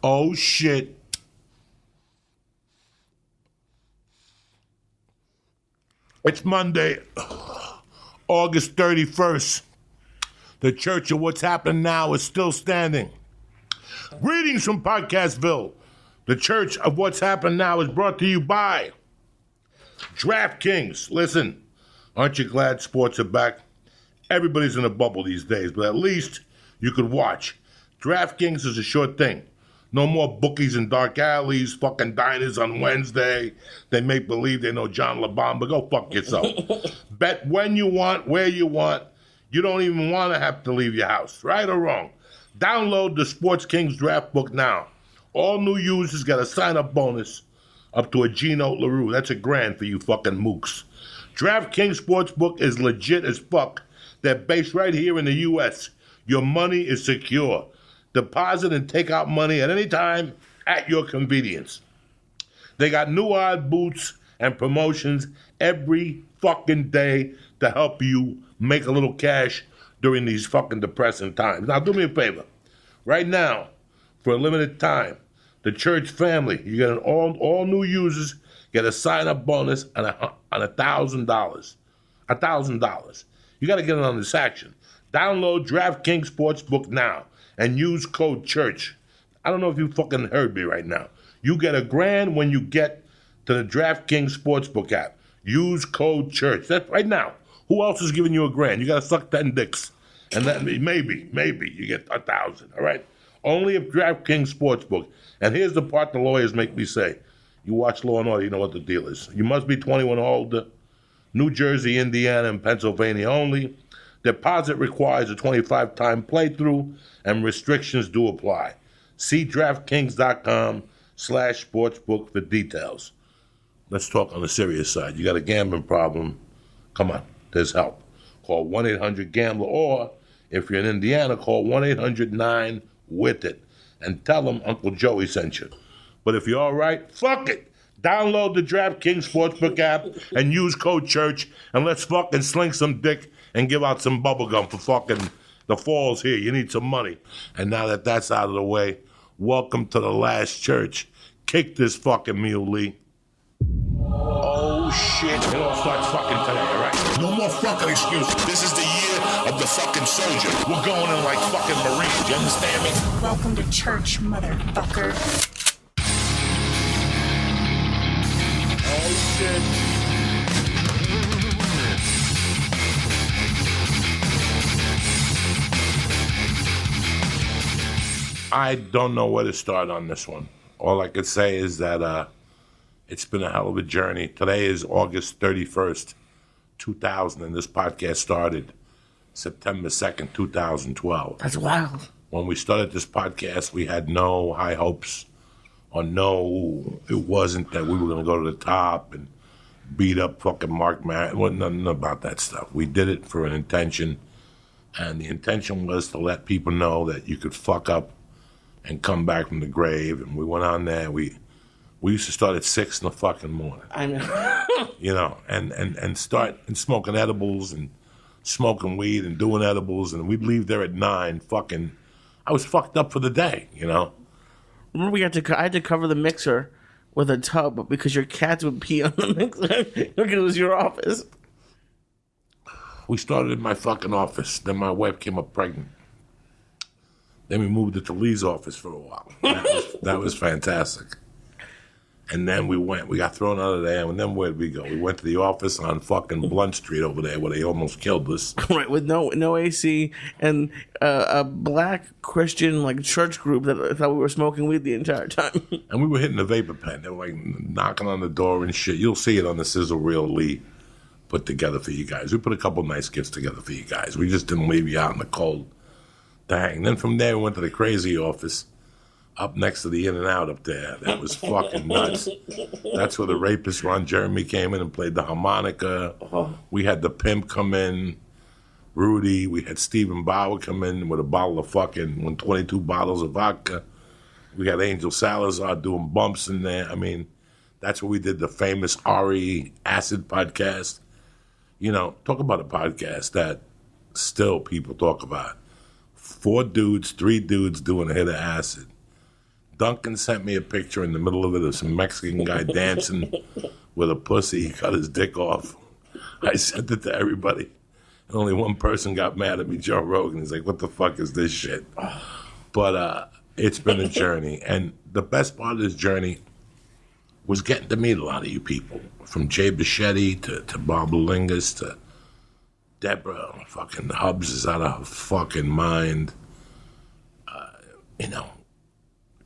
Oh, shit. It's Monday, August 31st. The Church of What's Happening Now is still standing. Greetings from Podcastville. The Church of What's Happening Now is brought to you by DraftKings. Listen, aren't you glad sports are back? Everybody's in a bubble these days, but at least you could watch. DraftKings is a sure thing. No more bookies in dark alleys, fucking diners on Wednesday. They make believe they know John LeBamba. Go fuck yourself. Bet when you want, where you want. You don't even want to have to leave your house, right or wrong. Download the Sports Kings Draft Book now. All new users get a sign-up bonus up to a G-Note LaRue. That's $1,000 for you fucking mooks. DraftKings Sportsbook is legit as fuck. They're based right here in the U.S. Your money is secure. Deposit and take out money at any time at your convenience. They got new odd boots and promotions every fucking day to help you make a little cash during these fucking depressing times. Now, do me a favor. Right now, for a limited time, the church family, you get all new users get a sign-up bonus on $1,000. $1,000. You got to get in on this action. Download DraftKings Sportsbook now and use code CHURCH. I don't know if you fucking heard me right now. You get $1,000 when you get to the DraftKings Sportsbook app. Use code CHURCH. That's right now. Who else is giving you $1,000? You got to suck 10 dicks. And then maybe you get 1,000, all right? Only if DraftKings Sportsbook. And here's the part the lawyers make me say. You watch Law & Order, you know what the deal is. You must be 21 or older. New Jersey, Indiana, and Pennsylvania only. Deposit requires a 25-time playthrough, and restrictions do apply. See DraftKings.com/sportsbook for details. Let's talk on the serious side. You got a gambling problem, come on, there's help. Call 1-800-GAMBLER, or if you're in Indiana, call 1-800-9-WITH-IT, and tell them Uncle Joey sent you. But if you're all right, fuck it. Download the DraftKings Sportsbook app and use code CHURCH, and let's fucking sling some dick and give out some bubble gum for fucking the fall's here. You need some money. And now that that's out of the way, welcome to the last church. Kick this fucking mule, Lee. Oh, shit. It all starts fucking today, all right? No more fucking excuses. This is the year of the fucking soldier. We're going in like fucking Marines. You understand me? Welcome to church, motherfucker. Oh, shit. I don't know where to start on this one. All I could say is that it's been a hell of a journey. Today is August 31st, 2000, and this podcast started September 2nd, 2012. That's wild. When we started this podcast, we had no high hopes, or no, it wasn't that we were going to go to the top and beat up fucking Mark Maron. It wasn't nothing about that stuff. We did it for an intention, and the intention was to let people know that you could fuck up and come back from the grave. And we went on there. We used to start at 6 in the fucking morning. I know. You know, and start and smoking edibles and smoking weed and doing edibles, and we'd leave there at 9 fucking. I was fucked up for the day, you know. Remember I had to cover the mixer with a tub because your cats would pee on the mixer because it was your office. We started in my fucking office. Then my wife came up pregnant. Then we moved it to Lee's office for a while. That was fantastic. And then we got thrown out of there, and then where'd we go? We went to the office on fucking Blunt Street over there where they almost killed us. Right, with no AC and a black Christian like church group that thought we were smoking weed the entire time. And we were hitting the vapor pen. They were like knocking on the door and shit. You'll see it on the sizzle reel Lee put together for you guys. We put a couple nice gifts together for you guys. We just didn't leave you out in the cold to hang. Then from there we went to the crazy office up next to the In-N-Out up there. That was fucking nuts. That's where the rapist Ron Jeremy came in and played the harmonica. We had the pimp come in, Rudy. We had Stephen Bauer come in with a bottle of fucking 22 bottles of vodka. We had Angel Salazar doing bumps in there. I mean, that's where we did the famous Ari Acid podcast. You know, talk about a podcast that still people talk about. 3 dudes doing a hit of acid. Duncan sent me a picture in the middle of it of some Mexican guy dancing with a pussy. He cut his dick off. I sent it to everybody. And only one person got mad at me, Joe Rogan. He's like, what the fuck is this shit? But it's been a journey. And the best part of this journey was getting to meet a lot of you people. From Jay Bichetti to Bob Lingus to Deborah. Fucking Hubs is out of her fucking mind.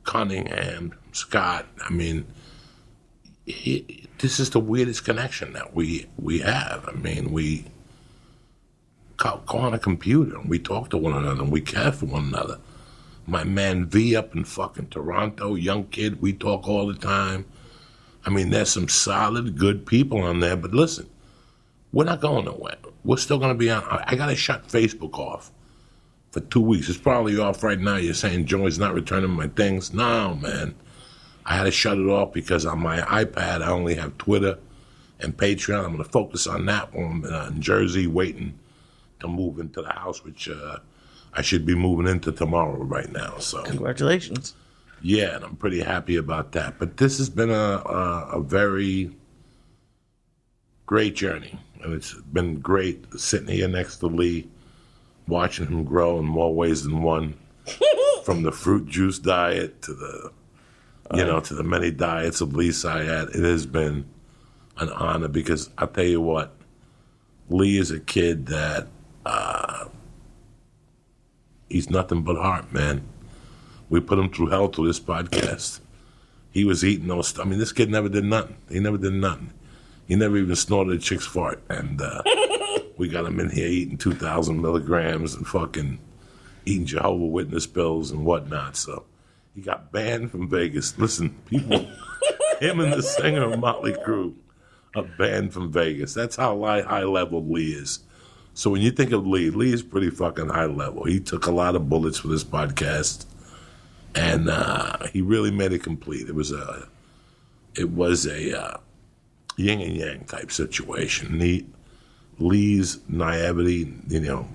Cunningham, Scott. I mean, this is the weirdest connection that we have. I mean, we go on a computer and we talk to one another and we care for one another. My man V up in fucking Toronto, young kid, we talk all the time. I mean, there's some solid, good people on there, but listen, we're not going nowhere. We're still going to be on. I got to shut Facebook off for 2 weeks. It's probably off right now. You're saying Joey's not returning my things. No, man. I had to shut it off because on my iPad, I only have Twitter and Patreon. I'm going to focus on that one in Jersey, waiting to move into the house, which I should be moving into tomorrow right now. So congratulations. Yeah, and I'm pretty happy about that. But this has been a very great journey. And it's been great sitting here next to Lee, watching him grow in more ways than one, from the fruit juice diet to the, to the many diets of Lee Syatt. It has been an honor because I'll tell you what, Lee is a kid that he's nothing but heart, man. We put him through hell through this podcast. He was eating those. I mean, this kid never did nothing. He never did nothing. He never even snorted a chick's fart, and we got him in here eating 2,000 milligrams and fucking eating Jehovah Witness pills and whatnot. So he got banned from Vegas. Listen, people, him and the singer of Motley Crue are banned from Vegas. That's how high level Lee is. So when you think of Lee, Lee is pretty fucking high level. He took a lot of bullets for this podcast, and he really made it complete. It was a yin and yang type situation. Lee's naivety,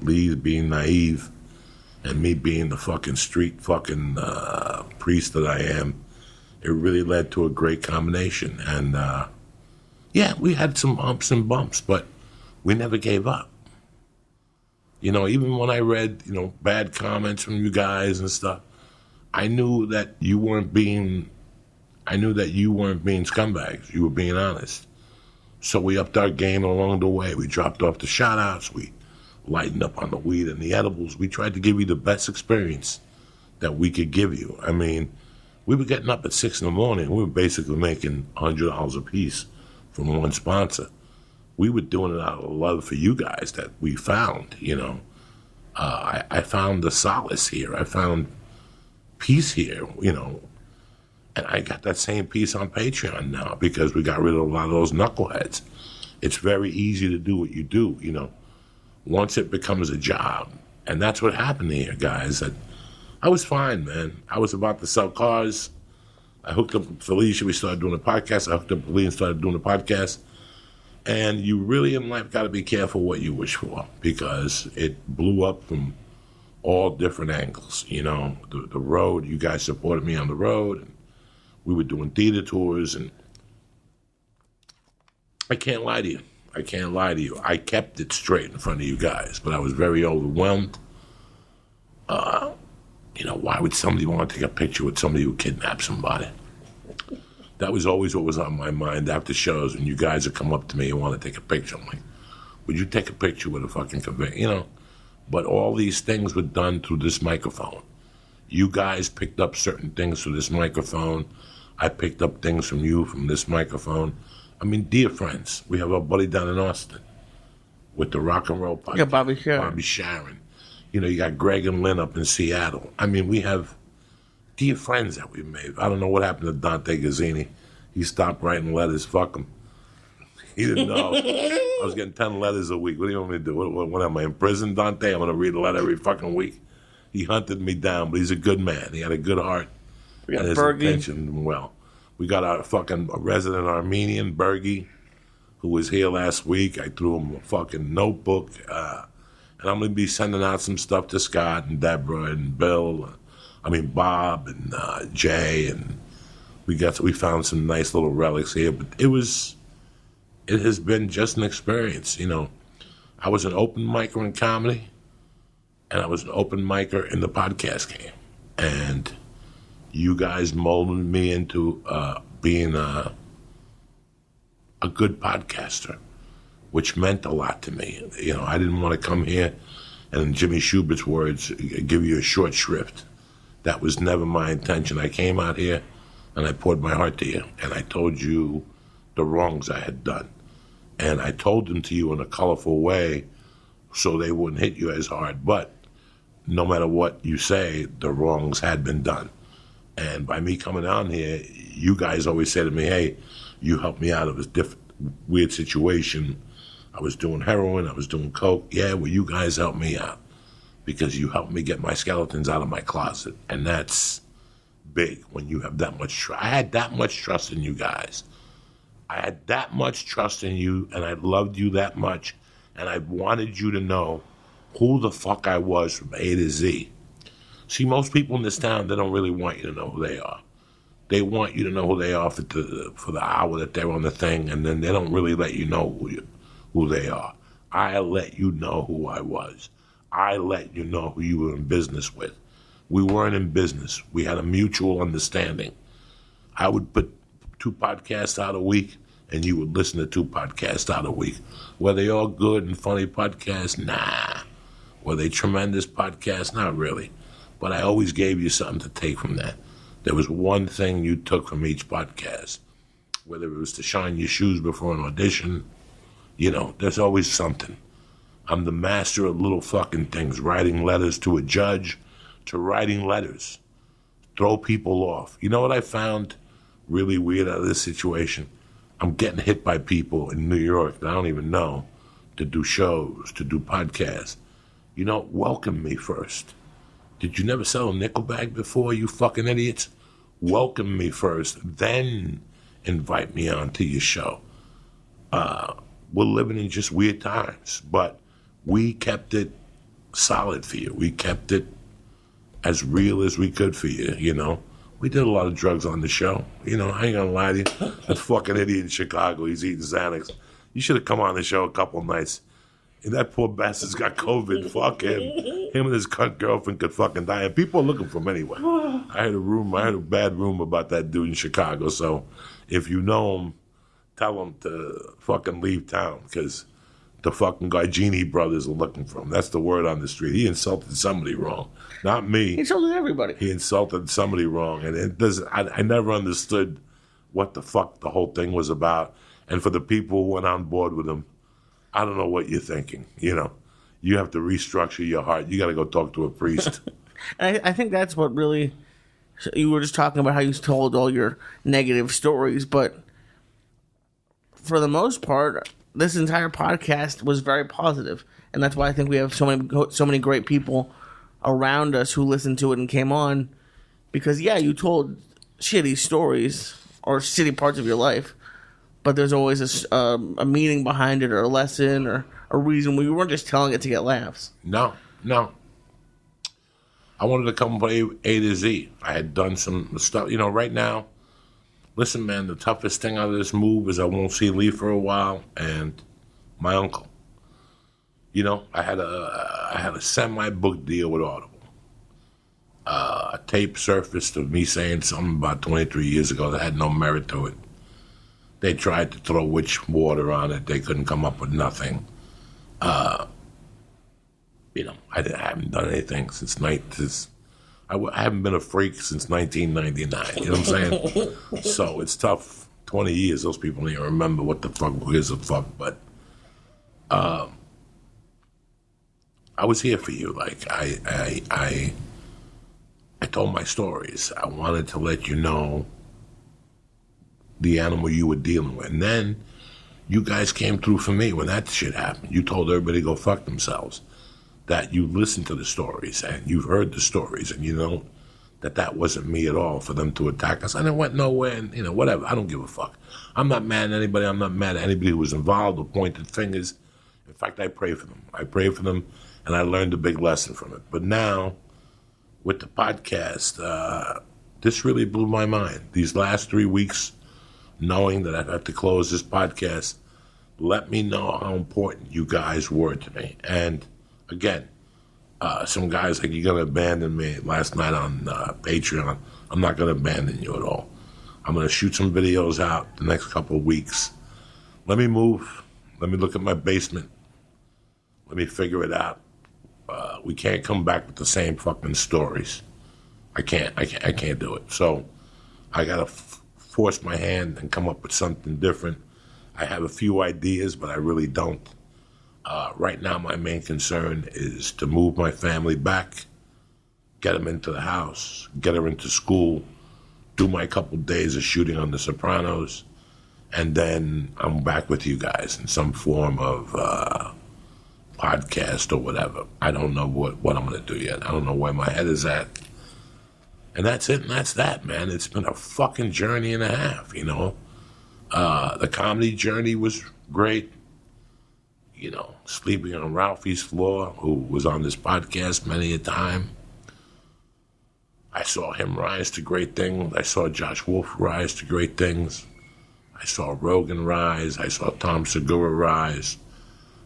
Lee being naive, and me being the fucking street fucking priest that I am, it really led to a great combination. And we had some humps and bumps, but we never gave up. Even when I read, bad comments from you guys and stuff, I knew that you weren't being scumbags. You were being honest. So we upped our game along the way. We dropped off the shout-outs. We lightened up on the weed and the edibles. We tried to give you the best experience that we could give you. I mean, we were getting up at 6 in the morning. We were basically making $100 a piece from one sponsor. We were doing it out of love for you guys that we found, I found the solace here. I found peace here, And I got that same piece on Patreon now because we got rid of a lot of those knuckleheads. It's very easy to do what you do, once it becomes a job. And that's what happened here, guys. I was fine, man. I was about to sell cars. I hooked up with Felicia. We started doing a podcast. I hooked up with Lee and started doing a podcast. And you really in life got to be careful what you wish for because it blew up from all different angles. The road, you guys supported me on the road. And we were doing theater tours, and I can't lie to you. I kept it straight in front of you guys, but I was very overwhelmed. Why would somebody want to take a picture with somebody who kidnapped somebody? That was always what was on my mind after shows when you guys would come up to me and want to take a picture. I'm like, would you take a picture with a fucking convict? But all these things were done through this microphone. You guys picked up certain things through this microphone. I picked up things from you from this microphone. I mean, dear friends, we have our buddy down in Austin with the rock and roll podcast. Yeah, Bobby Sharon. You got Greg and Lynn up in Seattle. I mean, we have dear friends that we've made. I don't know what happened to Dante Gazzini. He stopped writing letters. Fuck him. He didn't know. I was getting 10 letters a week. What do you want me to do? What am I, in prison, Dante? I'm going to read a letter every fucking week. He hunted me down, but he's a good man. He had a good heart. We got and his Bergie. intention well. We got our fucking resident Armenian, Bergie, who was here last week. I threw him a fucking notebook. And I'm going to be sending out some stuff to Scott and Deborah and Bill. Bob and Jay, and we found some nice little relics here. But it has been just an experience. I was an open micer in comedy, and I was an open micer in the podcast game, and you guys molded me into being a good podcaster, which meant a lot to me. I didn't want to come here and, in Jimmy Schubert's words, give you a short shrift. That was never my intention. I came out here and I poured my heart to you, and I told you the wrongs I had done. And I told them to you in a colorful way so they wouldn't hit you as hard. But no matter what you say, the wrongs had been done. And by me coming down here, you guys always say to me, hey, you helped me out of this weird situation. I was doing heroin, I was doing coke. Yeah, well, you guys helped me out because you helped me get my skeletons out of my closet. And that's big when you have that much trust. I had that much trust in you guys. I had that much trust in you, and I loved you that much, and I wanted you to know who the fuck I was from A to Z. See, most people in this town, they don't really want you to know who they are. They want you to know who they are for the hour that they're on the thing, and then they don't really let you know who they are. I let you know who I was. I let you know who you were in business with. We weren't in business. We had a mutual understanding. I would put 2 podcasts out a week, and you would listen to 2 podcasts out a week. Were they all good and funny podcasts? Nah. Were they tremendous podcasts? Not really. But I always gave you something to take from that. There was one thing you took from each podcast. Whether it was to shine your shoes before an audition, there's always something. I'm the master of little fucking things, writing letters to a judge, to writing letters. Throw people off. You know what I found really weird out of this situation? I'm getting hit by people in New York that I don't even know to do shows, to do podcasts. Welcome me first. Did you never sell a nickel bag before, you fucking idiots? Welcome me first, then invite me on to your show. We're living in just weird times, but we kept it solid for you. We kept it as real as we could for you, We did a lot of drugs on the show. I ain't gonna lie to you. That fucking idiot in Chicago, he's eating Xanax. You should have come on the show a couple of nights. And that poor bastard's got COVID. Fuck him. Him and his cunt girlfriend could fucking die. And people are looking for him anyway. I had a bad rumor about that dude in Chicago. So if you know him, tell him to fucking leave town because the fucking Gugini brothers are looking for him. That's the word on the street. He insulted somebody wrong. Not me. He insulted everybody. He insulted somebody wrong. And I never understood what the fuck the whole thing was about. And for the people who went on board with him, I don't know what you're thinking. You have to restructure your heart. You got to go talk to a priest. I think that's what really, you were just talking about how you told all your negative stories, but for the most part, this entire podcast was very positive, and that's why I think we have so many great people around us who listened to it and came on, because you told shitty stories or shitty parts of your life, but there's always a meaning behind it, or a lesson, or a reason. We weren't just telling it to get laughs. No. I wanted to come play A to Z. I had done some stuff. Right now, listen, man, the toughest thing out of this move is I won't see Lee for a while, and my uncle. I had a semi-book deal with Audible. A tape surfaced of me saying something about 23 years ago that had no merit to it. They tried to throw witch water on it. They couldn't come up with nothing. I haven't done anything since I haven't been a freak since 1999. You know what I'm saying? So it's tough. 20 years, those people don't even remember what the fuck is a fuck. But I was here for you. Like I told my stories. I wanted to let you know the animal you were dealing with. And then you guys came through for me when that shit happened. You told everybody to go fuck themselves. That you listened to the stories and you've heard the stories and you know that wasn't me at all for them to attack us. And it went nowhere and, whatever. I don't give a fuck. I'm not mad at anybody. I'm not mad at anybody who was involved or pointed fingers. In fact, I pray for them. I pray for them and I learned a big lesson from it. But now with the podcast, this really blew my mind. These last 3 weeks, knowing that I'd have to close this podcast, let me know how important you guys were to me. And again, some guys like, you're going to abandon me last night on Patreon. I'm not going to abandon you at all. I'm going to shoot some videos out the next couple of weeks. Let me move. Let me look at my basement. Let me figure it out. We can't come back with the same fucking stories. I can't do it. So I got to force my hand and come up with something different. I have a few ideas, but I really don't. Right now, my main concern is to move my family back, get them into the house, get her into school, do my couple days of shooting on The Sopranos, and then I'm back with you guys in some form of podcast or whatever. I don't know what I'm going to do yet. I don't know where my head is at. And that's it, and that's that, man. It's been a fucking journey and a half, you know. The comedy journey was great. You know, sleeping on Ralphie's floor, who was on this podcast many a time. I saw him rise to great things. I saw Josh Wolf rise to great things. I saw Rogan rise. I saw Tom Segura rise.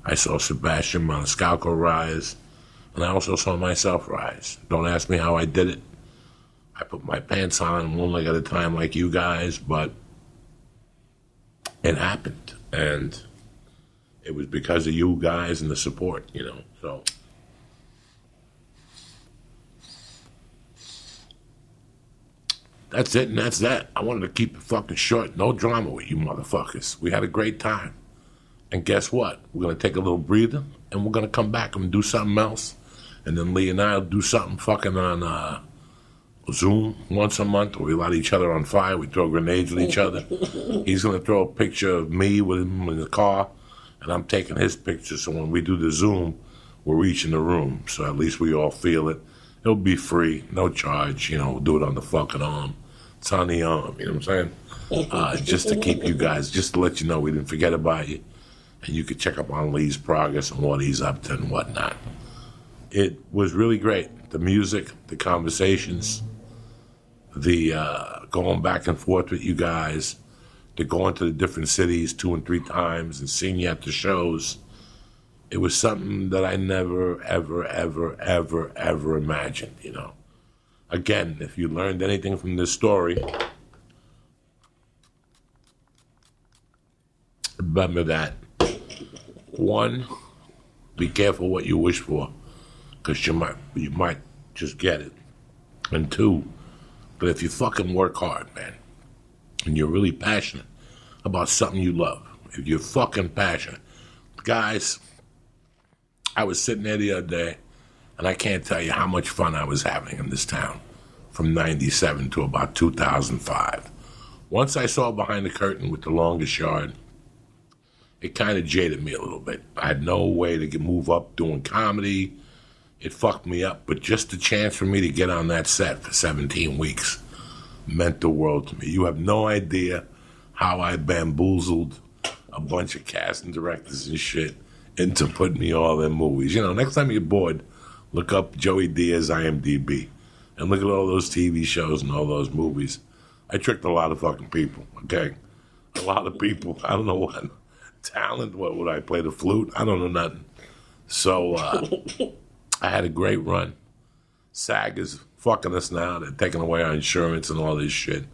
I saw Sebastian Maniscalco rise. And I also saw myself rise. Don't ask me how I did it. I put my pants on one leg at a time like you guys, but it happened. And it was because of you guys and the support, you know. So that's it and that's that. I wanted to keep it fucking short. No drama with you motherfuckers. We had a great time. And guess what? We're going to take a little breather and we're going to come back and do something else. And then Lee and I will do something fucking on Zoom once a month where we light each other on fire. We throw grenades at each other. He's going to throw a picture of me with him in the car. And I'm taking his picture, so when we do the Zoom, we're each in the room. So at least we all feel it. It'll be free, no charge. You know, we'll do it on the fucking arm. It's on the arm, you know what I'm saying? Just to keep you guys, just to let you know we didn't forget about you. And you could check up on Lee's progress and what he's up to and whatnot. It was really great. The music, the conversations, the going back and forth with you guys, to going to the different cities 2 and 3 times and seeing you at the shows. It was something that I never, ever, ever, ever, ever imagined, you know. Again, if you learned anything from this story, remember that. 1, be careful what you wish for, because you might just get it. And 2, but if you fucking work hard, man, and you're really passionate about something you love, if you're fucking passionate. Guys, I was sitting there the other day, and I can't tell you how much fun I was having in this town from 97 to about 2005. Once I saw Behind the Curtain with The Longest Yard, it kind of jaded me a little bit. I had no way to move up doing comedy. It fucked me up, but just the chance for me to get on that set for 17 weeks meant the world to me. You have no idea how I bamboozled a bunch of casting directors and shit into putting me all in movies. You know, next time you're bored, look up Joey Diaz IMDb and look at all those TV shows and all those movies. I tricked a lot of fucking people, okay? A lot of people. I don't know what talent. What would I play the flute? I don't know nothing. So I had a great run. SAG is fucking us now. They're taking away our insurance and all this shit.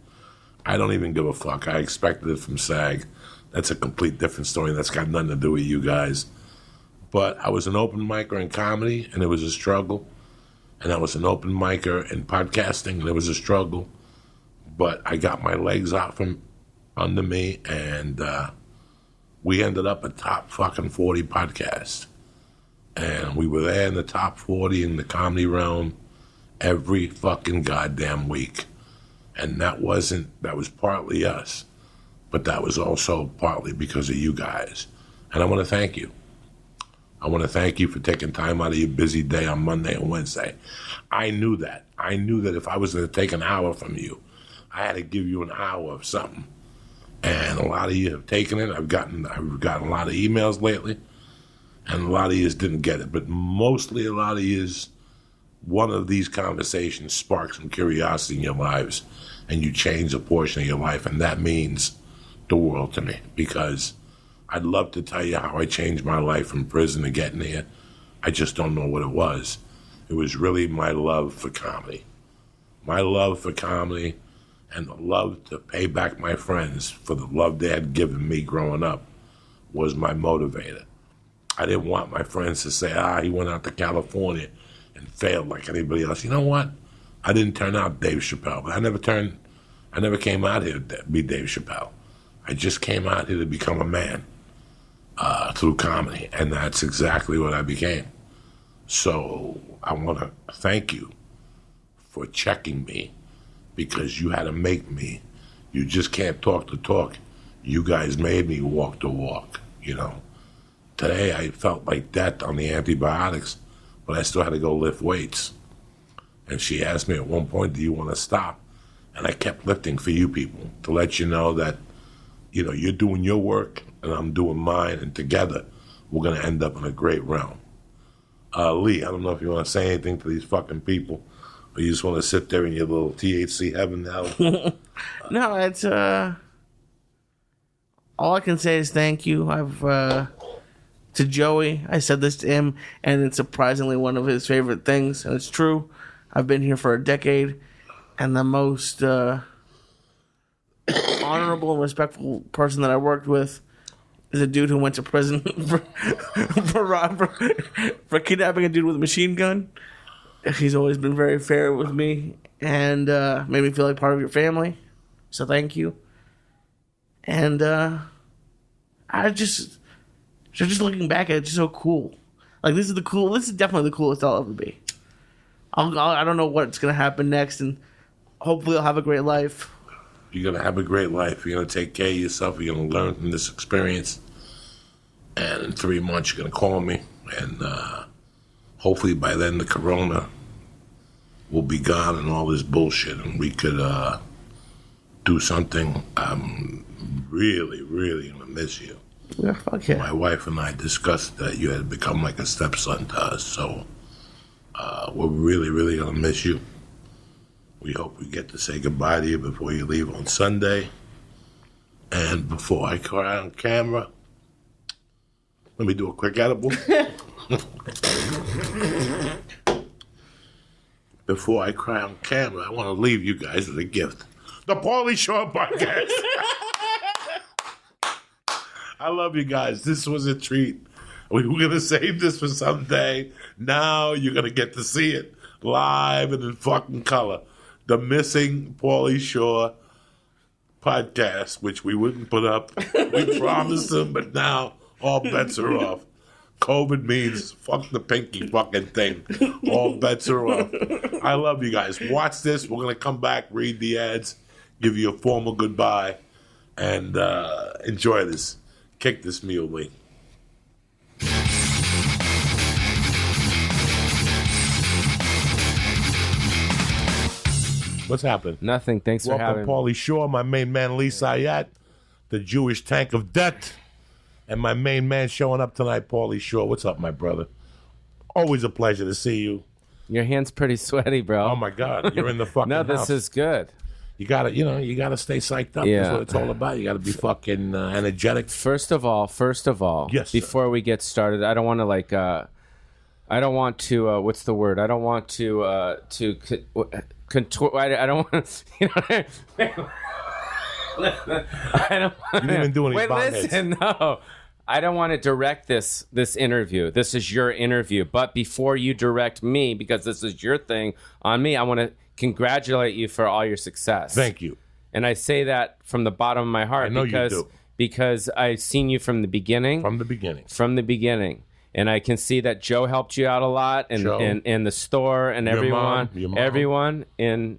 I don't even give a fuck. I expected it from SAG. That's a complete different story. That's got nothing to do with you guys. But I was an open micer in comedy, and it was a struggle. And I was an open micer in podcasting, and it was a struggle. But I got my legs out from under me, and we ended up a top fucking 40 podcast. And we were there in the top 40 in the comedy realm every fucking goddamn week. And that was partly us, but that was also partly because of you guys. And I want to thank you. I want to thank you for taking time out of your busy day on Monday and Wednesday. I knew that. I knew that if I was going to take an hour from you, I had to give you an hour of something. And a lot of you have taken it. I've gotten a lot of emails lately, and a lot of you didn't get it. But mostly a lot of you one of these conversations sparks some curiosity in your lives and you change a portion of your life, and that means the world to me, because I'd love to tell you how I changed my life from prison to getting here. I just don't know what it was. It was really my love for comedy. My love for comedy and the love to pay back my friends for the love they had given me growing up was my motivator. I didn't want my friends to say, he went out to California and failed like anybody else. You know what? I didn't turn out Dave Chappelle, but I never came out here to be Dave Chappelle. I just came out here to become a man through comedy, and that's exactly what I became. So I want to thank you for checking me, because you had to make me. You just can't talk the talk. You guys made me walk the walk, you know. Today I felt like death on the antibiotics, but I still had to go lift weights. And she asked me at one point, do you want to stop? And I kept lifting for you people to let you know that, you know, you're doing your work and I'm doing mine, and together we're going to end up in a great realm. Lee, I don't know if you want to say anything to these fucking people, or you just want to sit there in your little THC heaven now. No, it's all I can say is thank you. To Joey, I said this to him, and it's surprisingly one of his favorite things, and it's true. I've been here for a decade, and the most honorable and respectful person that I worked with is a dude who went to prison for kidnapping a dude with a machine gun. He's always been very fair with me and made me feel like part of your family. So thank you. And I just looking back at it, it's just so cool. Like, this is definitely the coolest I'll ever be. I don't know what's going to happen next, and hopefully I'll have a great life. You're going to have a great life. You're going to take care of yourself. You're going to learn from this experience. And in 3 months, you're going to call me. And hopefully by then, the corona will be gone and all this bullshit. And we could do something. I'm really, really going to miss you. Yeah, fuck yeah. My wife and I discussed that you had become like a stepson to us. So we're really, really going to miss you. We hope we get to say goodbye to you before you leave on Sunday. And before I cry on camera, let me do a quick edible. Before I cry on camera, I want to leave you guys with a gift. The Pauly Shore podcast. I love you guys. This was a treat. We were going to save this for someday. Now you're going to get to see it live and in fucking color. The Missing Pauly Shore podcast, which we wouldn't put up. We promised them, but now all bets are off. COVID means fuck the pinky fucking thing. All bets are off. I love you guys. Watch this. We're going to come back, read the ads, give you a formal goodbye, and enjoy this. Kick this meal, Lee. What's happening? Nothing. Thanks for having me. Welcome, Pauly Shore, my main man, Lee Syatt, the Jewish tank of death, and my main man showing up tonight, Pauly Shore. What's up, my brother? Always a pleasure to see you. Your hand's pretty sweaty, bro. Oh, my God. You're in the fucking No, this house. is good. You gotta stay psyched up. Yeah. That's what it's all about. You gotta be fucking energetic. First of all, Yes, before we get started, I don't want to what's the word? I don't want to contour. I don't want. You know. I don't. You didn't even do any Wait, bong listen, hits. no. I don't want to direct this interview. This is your interview. But before you direct me, because this is your thing on me, I want to congratulate you for all your success. Thank you. And I say that from the bottom of my heart. I know you do. Because I've seen you from the beginning. From the beginning. From the beginning. And I can see that Joe helped you out a lot, and the store and Your everyone. mom. Everyone. And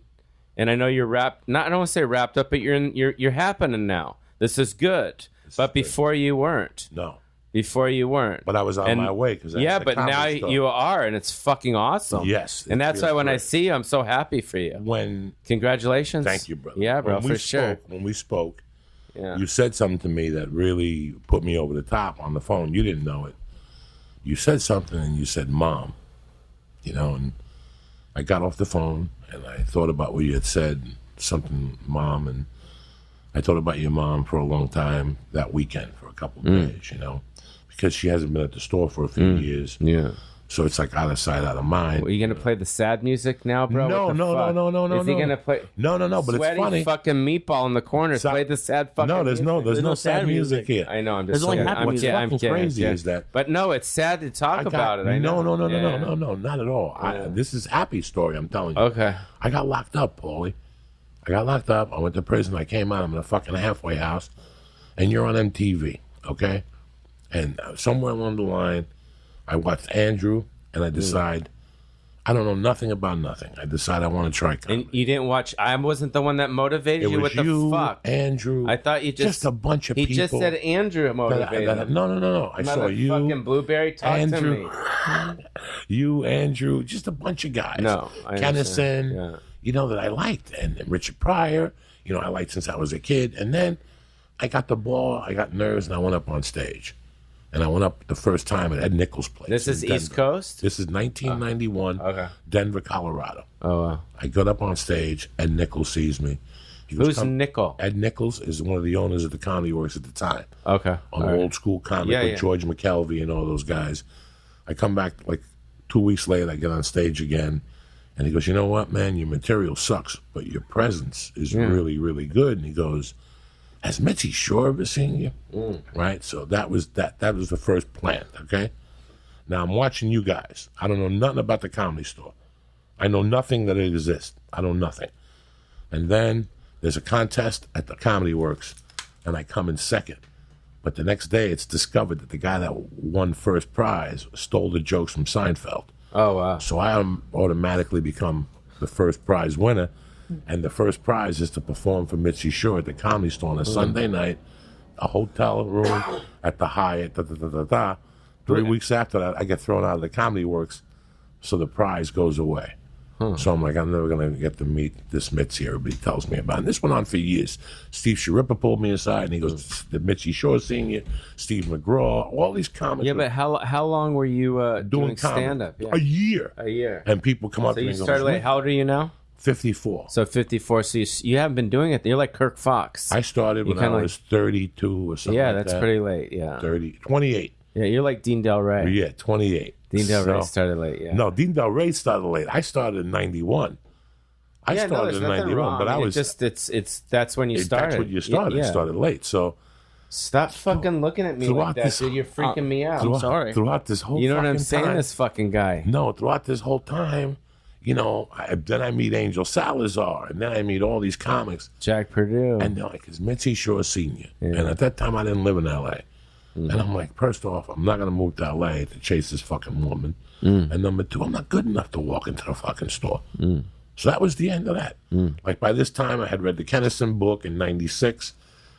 I know you're I don't want to say wrapped up, but you're happening now. This is good. But before you weren't. No. Before you weren't. But I was on my way. But now you are, and it's fucking awesome. Yes. And that's why when I see you, I'm so happy for you. Congratulations. Thank you, brother. Yeah, bro, for sure. When we spoke, yeah. You said something to me that really put me over the top on the phone. You didn't know it. You said something, and you said, Mom. You know, and I got off the phone and I thought about what you had said, something, Mom, and I thought about your mom for a long time that weekend for a couple of days, you know, because she hasn't been at the store for a few years. Yeah. So it's like out of sight, out of mind. Are you gonna play the sad music now, bro? No. Is he gonna play? No. But Sweaty it's funny. fucking meatball in the corner. Play the sad fucking. No, there's no sad music here. I know. I'm There's just. only kidding. happy I'm music. kidding. I'm What's kidding. crazy yeah. is that. But no, it's sad to talk about it. I know. No, not at all. This is happy story. I'm telling you. Okay. I got locked up, Paulie. I got locked up. I went to prison. I came out. I'm in a fucking halfway house, and you're on MTV, okay? And somewhere along the line, I watched Andrew, and I decide I don't know nothing about nothing. I decide I want to try comedy. And you didn't watch. I wasn't the one that motivated It you. was What you, the fuck? Andrew. I thought you just a bunch of he people. just said Andrew motivated. No. I saw you, fucking Blueberry. Talk Andrew, to me. you, Andrew, just a bunch of guys. No, I Kennison, yeah. you know, that I liked, and Richard Pryor, you know, I liked since I was a kid. And then I got the ball, I got nerves, and I went up on stage. And I went up the first time at Ed Nichols' place. This is Denver. East Coast? This is 1991, okay. Denver, Colorado. Oh, wow. I got up on stage, Ed Nichols sees me. He goes, Who's Nickel? Ed Nichols is one of the owners of the Comedy Works at the time. Okay. On All right. Old School Comic with George McKelvey and all those guys. I come back like 2 weeks later, I get on stage again, and he goes, you know what, man, your material sucks, but your presence is really, really good. And he goes, has Mitzi Shore ever seen you? Right? So that was the first plant, okay? Now I'm watching you guys. I don't know nothing about the Comedy Store. I know nothing that it exists. I know nothing. And then there's a contest at the Comedy Works, and I come in second. But the next day it's discovered that the guy that won first prize stole the jokes from Seinfeld. Oh, wow. So I automatically become the first prize winner, and the first prize is to perform for Mitzi Shore at the Comedy Store on a Sunday night, a hotel room at the Hyatt, 3 weeks after that, I get thrown out of the Comedy Works, so the prize goes away. So I'm like, I'm never going to get to meet this Mitzi everybody tells me about. And this went on for years. Steve Sharippa pulled me aside, and he goes, the Mitzi Shore Senior, Steve McGraw, all these comics. Yeah, but how long were you doing stand-up? Yeah. A year. A year. And people come up So to me you and go, started late. How old are you now? 54. So 54. So you haven't been doing it. You're like Kirk Fox. I started when I was 32 or something yeah, like that's that. pretty late. Yeah. 28. Yeah, you're like Dean Del Rey. Yeah, 28. Dean Del Rey started late, yeah. No, Dean Del Rey started late. I started in 91. I started in 91, wrong. but I was it's that's when you started. That's when you started. Yeah. Started late. So stop fucking looking at me like that, dude. You're freaking me out. I'm sorry. Throughout this whole You know what I'm fucking saying? time- This fucking guy. No, throughout this whole time, you know, then I meet Angel Salazar, and then I meet all these comics. Jack Purdue. And they're like, it's Mitzi Shore Sr. And at that time, I didn't live in L.A. And I'm like, first off, I'm not going to move to L.A. to chase this fucking woman. And number two, I'm not good enough to walk into the fucking store. So that was the end of that. Like by this time, I had read the Kennison book in 96,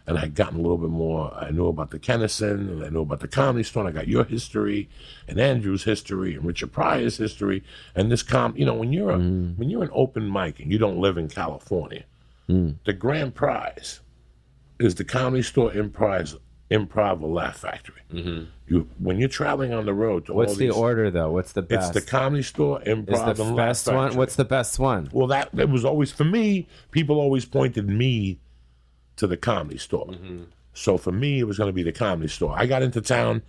and I had gotten a little bit more. I knew about the Kennison, and I knew about the Comedy Store, and I got your history, and Andrew's history, and Richard Pryor's history, and this you know, when you're an open mic and you don't live in California, the grand prize is the Comedy Store Improv or Laugh Factory. When you're traveling on the road to What's all the these, order though? What's the best? it's the Comedy Store Improv Is the and best Laugh one? Factory. What's the best one? Well, that was always, for me, people always pointed me to the Comedy Store. So for me, it was going to be the Comedy Store. I got into town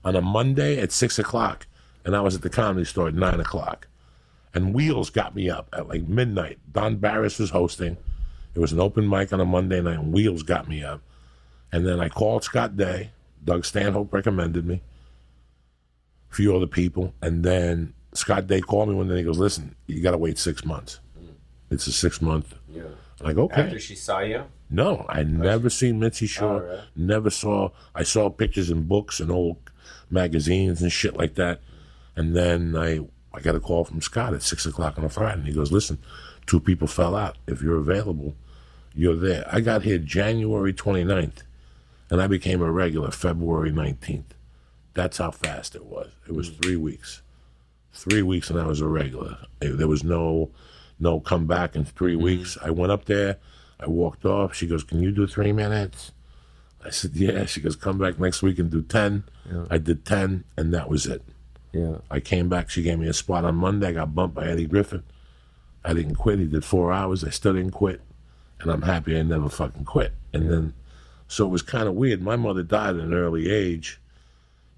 on a Monday at 6 o'clock, and I was at the Comedy Store at 9 o'clock. And Wheels got me up at like midnight. Don Barris was hosting. It was an open mic on a Monday night, and Wheels got me up. And then I called Scott Day. Doug Stanhope recommended me. A few other people. And then Scott Day called me one day and he goes, listen, you got to wait 6 months. It's a 6 month. Yeah. I'm like, okay. After she saw you? No, I never seen Mitzi Shore. Oh, right. Never saw. I saw pictures in books and old magazines and shit like that. And then I got a call from Scott at 6 o'clock on a Friday. And he goes, listen, 2 people fell out. If you're available, you're there. I got here January 29th. And I became a regular February 19th. That's how fast it was. It was 3 weeks. 3 weeks and I was a regular. There was no come back in 3 weeks. I went up there. I walked off. She goes, can you do 3 minutes? I said, yeah. She goes, come back next week and do 10. Yeah. I did 10, and that was it. Yeah. I came back. She gave me a spot on Monday. I got bumped by Eddie Griffin. I didn't quit. He did 4 hours. I still didn't quit. And I'm happy I never fucking quit. And then, so it was kind of weird. My mother died at an early age.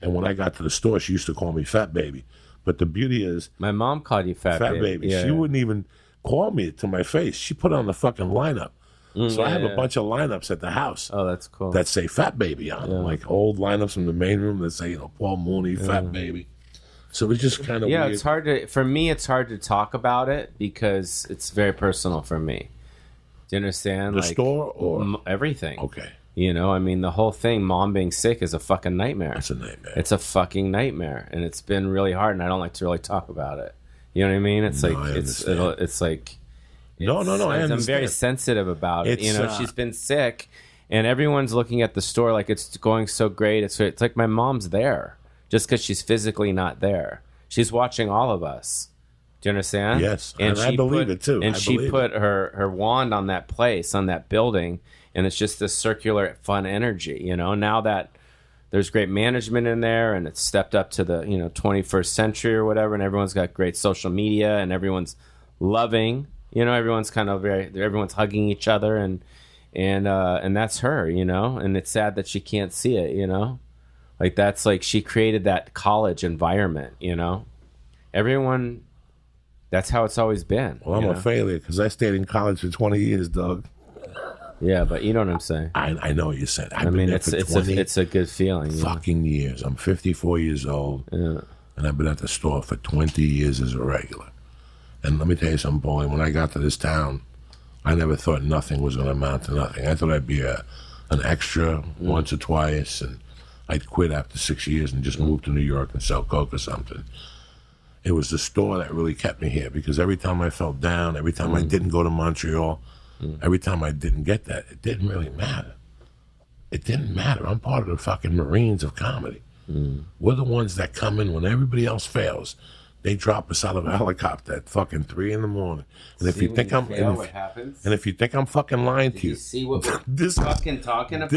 And when I got to the store, she used to call me Fat Baby. But the beauty is... My mom called you Fat Baby. Yeah, she wouldn't even call me to my face. She put on the fucking lineup. So I have a bunch of lineups at the house. Oh, that's cool. That say Fat Baby on them. Like old lineups from the main room that say, Paul Mooney, Fat Baby. So it's just kind of weird. Yeah, it's hard to... For me, it's hard to talk about it because it's very personal for me. Do you understand? The store or... Everything. Okay. You know, I mean, the whole thing, mom being sick is a fucking nightmare. It's a nightmare. It's a fucking nightmare. And it's been really hard, and I don't like to really talk about it. You know what I mean? It's like... It's like... No, I understand. I'm very sensitive about it. It's, She's been sick, and everyone's looking at the store like it's going so great. It's like my mom's there just because she's physically not there. She's watching all of us. Do you understand? Yes, and I believe it too. And she put her wand on that place, on that building, and it's just this circular, fun energy. You know, now that there's great management in there, and it's stepped up to the 21st century or whatever, and everyone's got great social media, and everyone's loving. Everyone's kind of everyone's hugging each other, and that's her, and it's sad that she can't see it, like that's like she created that college environment, everyone, that's how it's always been. Well, I'm a failure because I stayed in college for 20 years, Doug. Yeah, but you know what I'm saying. I know what you said. I mean, it's a good feeling. Fucking years. I'm 54 years old, and I've been at the store for 20 years as a regular. And let me tell you something, Paulie. When I got to this town, I never thought nothing was going to amount to nothing. I thought I'd be an extra once or twice, and I'd quit after 6 years and just move to New York and sell coke or something. It was the store that really kept me here because every time I felt down, every time I didn't go to Montreal, every time I didn't get that, it didn't really matter. It didn't matter. I'm part of the fucking Marines of comedy. We're the ones that come in when everybody else fails. They drop us out of a helicopter at fucking 3 a.m. And if you think I'm, and if you think I'm fucking lying to you, see what we're fucking talking about?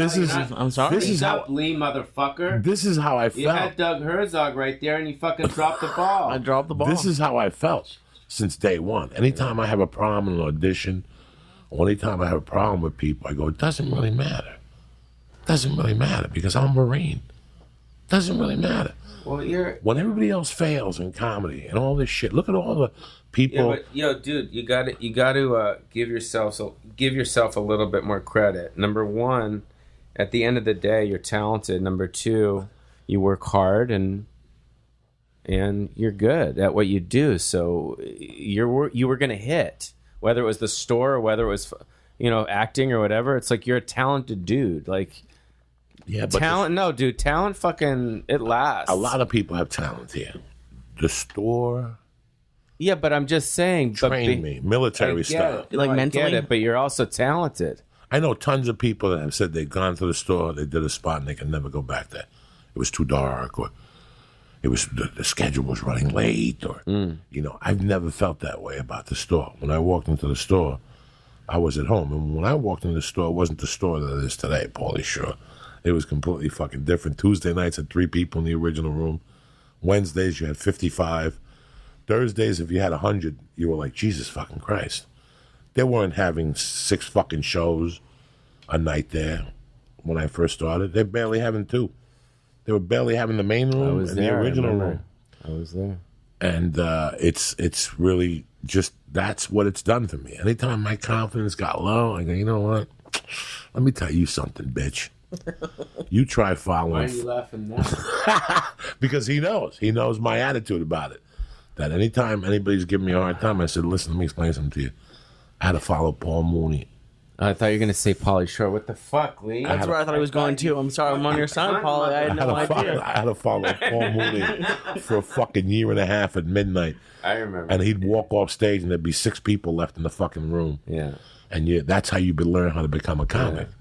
I'm sorry. This is how Lee, motherfucker. This is how I felt. You had Doug Herzog right there, and you fucking dropped the ball. I dropped the ball. This is how I felt since day one. Anytime I have a problem in an audition, or anytime I have a problem with people, I go, it doesn't really matter. It doesn't really matter because I'm a Marine. It doesn't really matter. Well, when everybody else fails in comedy and all this shit. Look at all the people. Yeah, but dude, you got to give yourself a little bit more credit. Number one, at the end of the day, you're talented. Number two, you work hard and you're good at what you do. So you were gonna hit, whether it was the store or whether it was acting or whatever. It's like you're a talented dude. Like. Yeah, but talent, talent fucking, it lasts. A lot of people have talent here. The store. Yeah, but I'm just saying. Trained me, military style. Like mentally? I get it, but you're also talented. I know tons of people that have said they've gone to the store, they did a spot, and they can never go back there. It was too dark, or it was the schedule was running late, or I've never felt that way about the store. When I walked into the store, I was at home, and when I walked into the store, it wasn't the store that it is today, Pauly Shore. It was completely fucking different. Tuesday nights had 3 people in the original room. Wednesdays you had 55. Thursdays, if you had 100, you were like, Jesus fucking Christ. They weren't having 6 fucking shows a night there when I first started. They're barely having 2. They were barely having the main room and the original room. I was there. And it's really just, that's what it's done for me. Anytime my confidence got low, I go, you know what? Let me tell you something, bitch. You try following. Why are you laughing now? Because he knows my attitude about it. That anytime anybody's giving me a hard time, I said, listen, let me explain something to you. I had to follow Paul Mooney. I thought you were going to say Pauly Shore. What the fuck, Lee? That's where I thought he was going to. I'm sorry, I'm on your side, Pauly. I had no idea. I had to follow Paul Mooney for a fucking year and a half at midnight. I remember. And he'd walk off stage and there'd be 6 people left in the fucking room. Yeah. And that's how you learn how to become a comic. Yeah.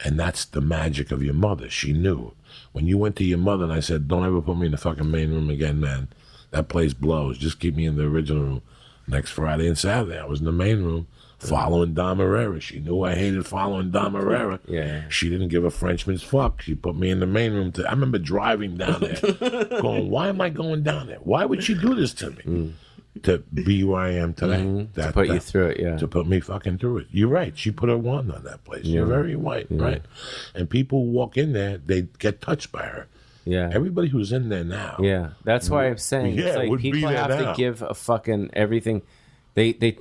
And that's the magic of your mother. She knew. When you went to your mother and I said, don't ever put me in the fucking main room again, man. That place blows. Just keep me in the original room. Next Friday and Saturday, I was in the main room following Dom Herrera. She knew I hated following Dom Herrera. Yeah. She didn't give a Frenchman's fuck. She put me in the main room. I remember driving down there going, why am I going down there? Why would she do this to me? to be where I am today. To put you through it, yeah. To put me fucking through it. You're right. She put her wand on that place. You're very right, right. And people who walk in there, they get touched by her. Yeah. Everybody who's in there now. Yeah. That's why I'm saying it's like would be people there have now. to give a fucking everything. They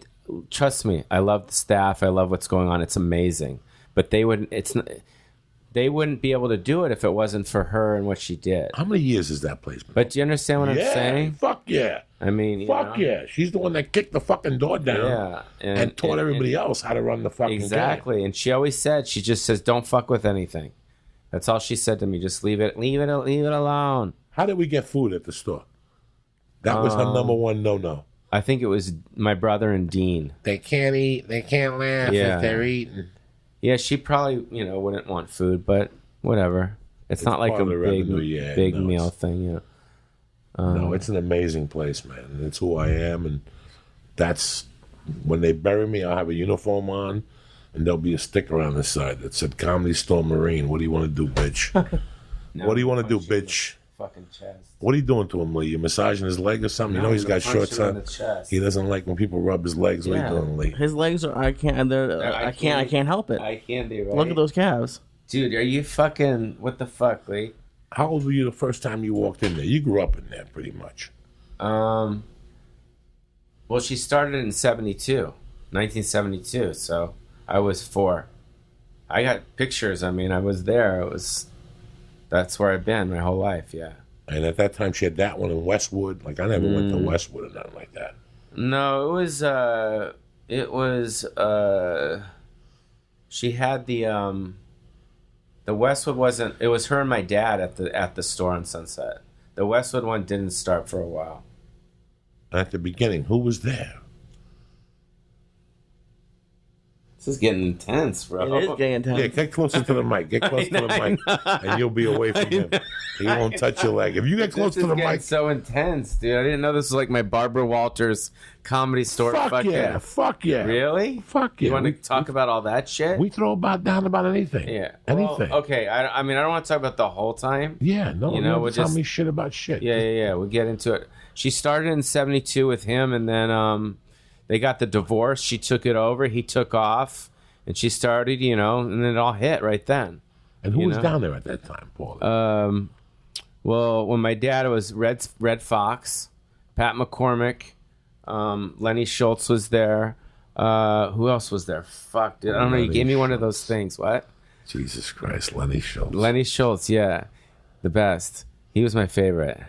trust me. I love the staff. I love what's going on. It's amazing. But they wouldn't be able to do it if it wasn't for her and what she did. How many years has that place been? But do you understand what I'm saying? Fuck yeah. I mean, you Fuck know? yeah. She's the one that kicked the fucking door down Yeah. and taught everybody else how to run the fucking Exactly. And she always said, she just says, don't fuck with anything. That's all she said to me. Just leave it alone. How did we get food at the store? That was her number one no-no. I think it was my brother and Dean. They can't eat. They can't laugh Yeah. if they're eating. Yeah, she probably, wouldn't want food, but whatever. It's not like part a of the big, revenue, yeah. big No, meal it's- thing. Yeah. No, it's an amazing place, man. And it's who I am. And that's when they bury me, I'll have a uniform on, and there'll be a sticker on the side that said Comedy Store Marine. What do you want to do, bitch? What do you want to do, bitch? Fucking chest. What are you doing to him, Lee? You massaging his leg or something? You know he's got shorts on. He doesn't like when people rub his legs. What are you doing, Lee? His legs are. I can't help it. I can't do right. Look at those calves. Dude, are you fucking, what the fuck, Lee? How old were you the first time you walked in there? You grew up in there pretty much. Well, she started in 1972, so I was 4. I got pictures. I mean, I was there. That's where I've been my whole life, yeah. And at that time, she had that one in Westwood. Like, I never went to Westwood or nothing like that. No, she had the Westwood wasn't, it was her and my dad at the store on Sunset. The Westwood one didn't start for a while. At the beginning, who was there? This is getting intense, bro. It is getting intense. Yeah, get closer to the mic. Get close to the mic, and you'll be away from him. He won't touch your leg. If you get close This to is the getting mic, so intense, dude. I didn't know this was like my Barbara Walters Comedy Store. fuck yeah, fuck yeah. Really? Fuck yeah. You want to talk about all that shit? We throw down about anything. Yeah. Anything. Well, okay. I mean, I don't want to talk about the whole time. Yeah, no, You know, we'll we'll tell just- me shit about shit. Yeah. We'll get into it. She started in 72 with him, and then they got the divorce. She took it over. He took off, and she started, and then it all hit right then. And who was down there at that time, Paul? Well, when my dad was Red Fox, Pat McCormick, Lenny Schultz was there. Who else was there? Fuck, dude. I don't know. You gave me one of those things. What? Jesus Christ, Lenny Schultz. Lenny Schultz, yeah. The best. He was my favorite.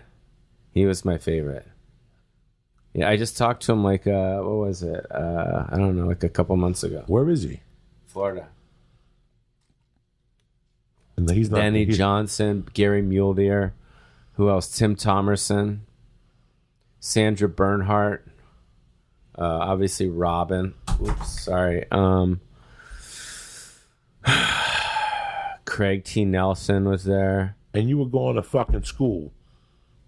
Yeah, I just talked to him like, what was it? I don't know, like a couple months ago. Where is he? Florida. And he's not. Danny Johnson, Gary Muldeer. Who else? Tim Thomerson. Sandra Bernhardt. Obviously Robin. Oops, sorry. Craig T. Nelson was there. And you were going to fucking school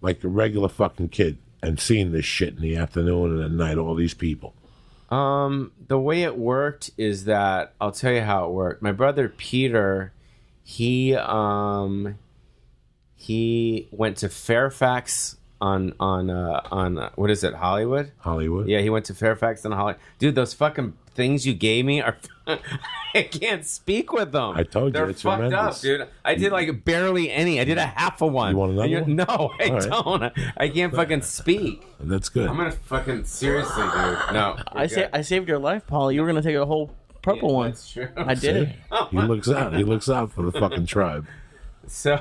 like a regular fucking kid and seeing this shit in the afternoon and at night, all these people. The way it worked is that I'll tell you how it worked. My brother Peter, he went to Fairfax on what is it, Hollywood? Hollywood? Yeah, he went to Fairfax and Hollywood. Dude, those fucking things you gave me are I can't speak with them. I told you, they're it's fucked tremendous. up, dude. I did like barely any. I did a half of one. You want another one? No, I All right. don't. I can't fucking speak. That's good. I'm gonna fucking seriously, dude. No, I saved your life, Paul. You were gonna take a whole purple one. That's true. I did it. He looks out. He looks out for the fucking tribe. So,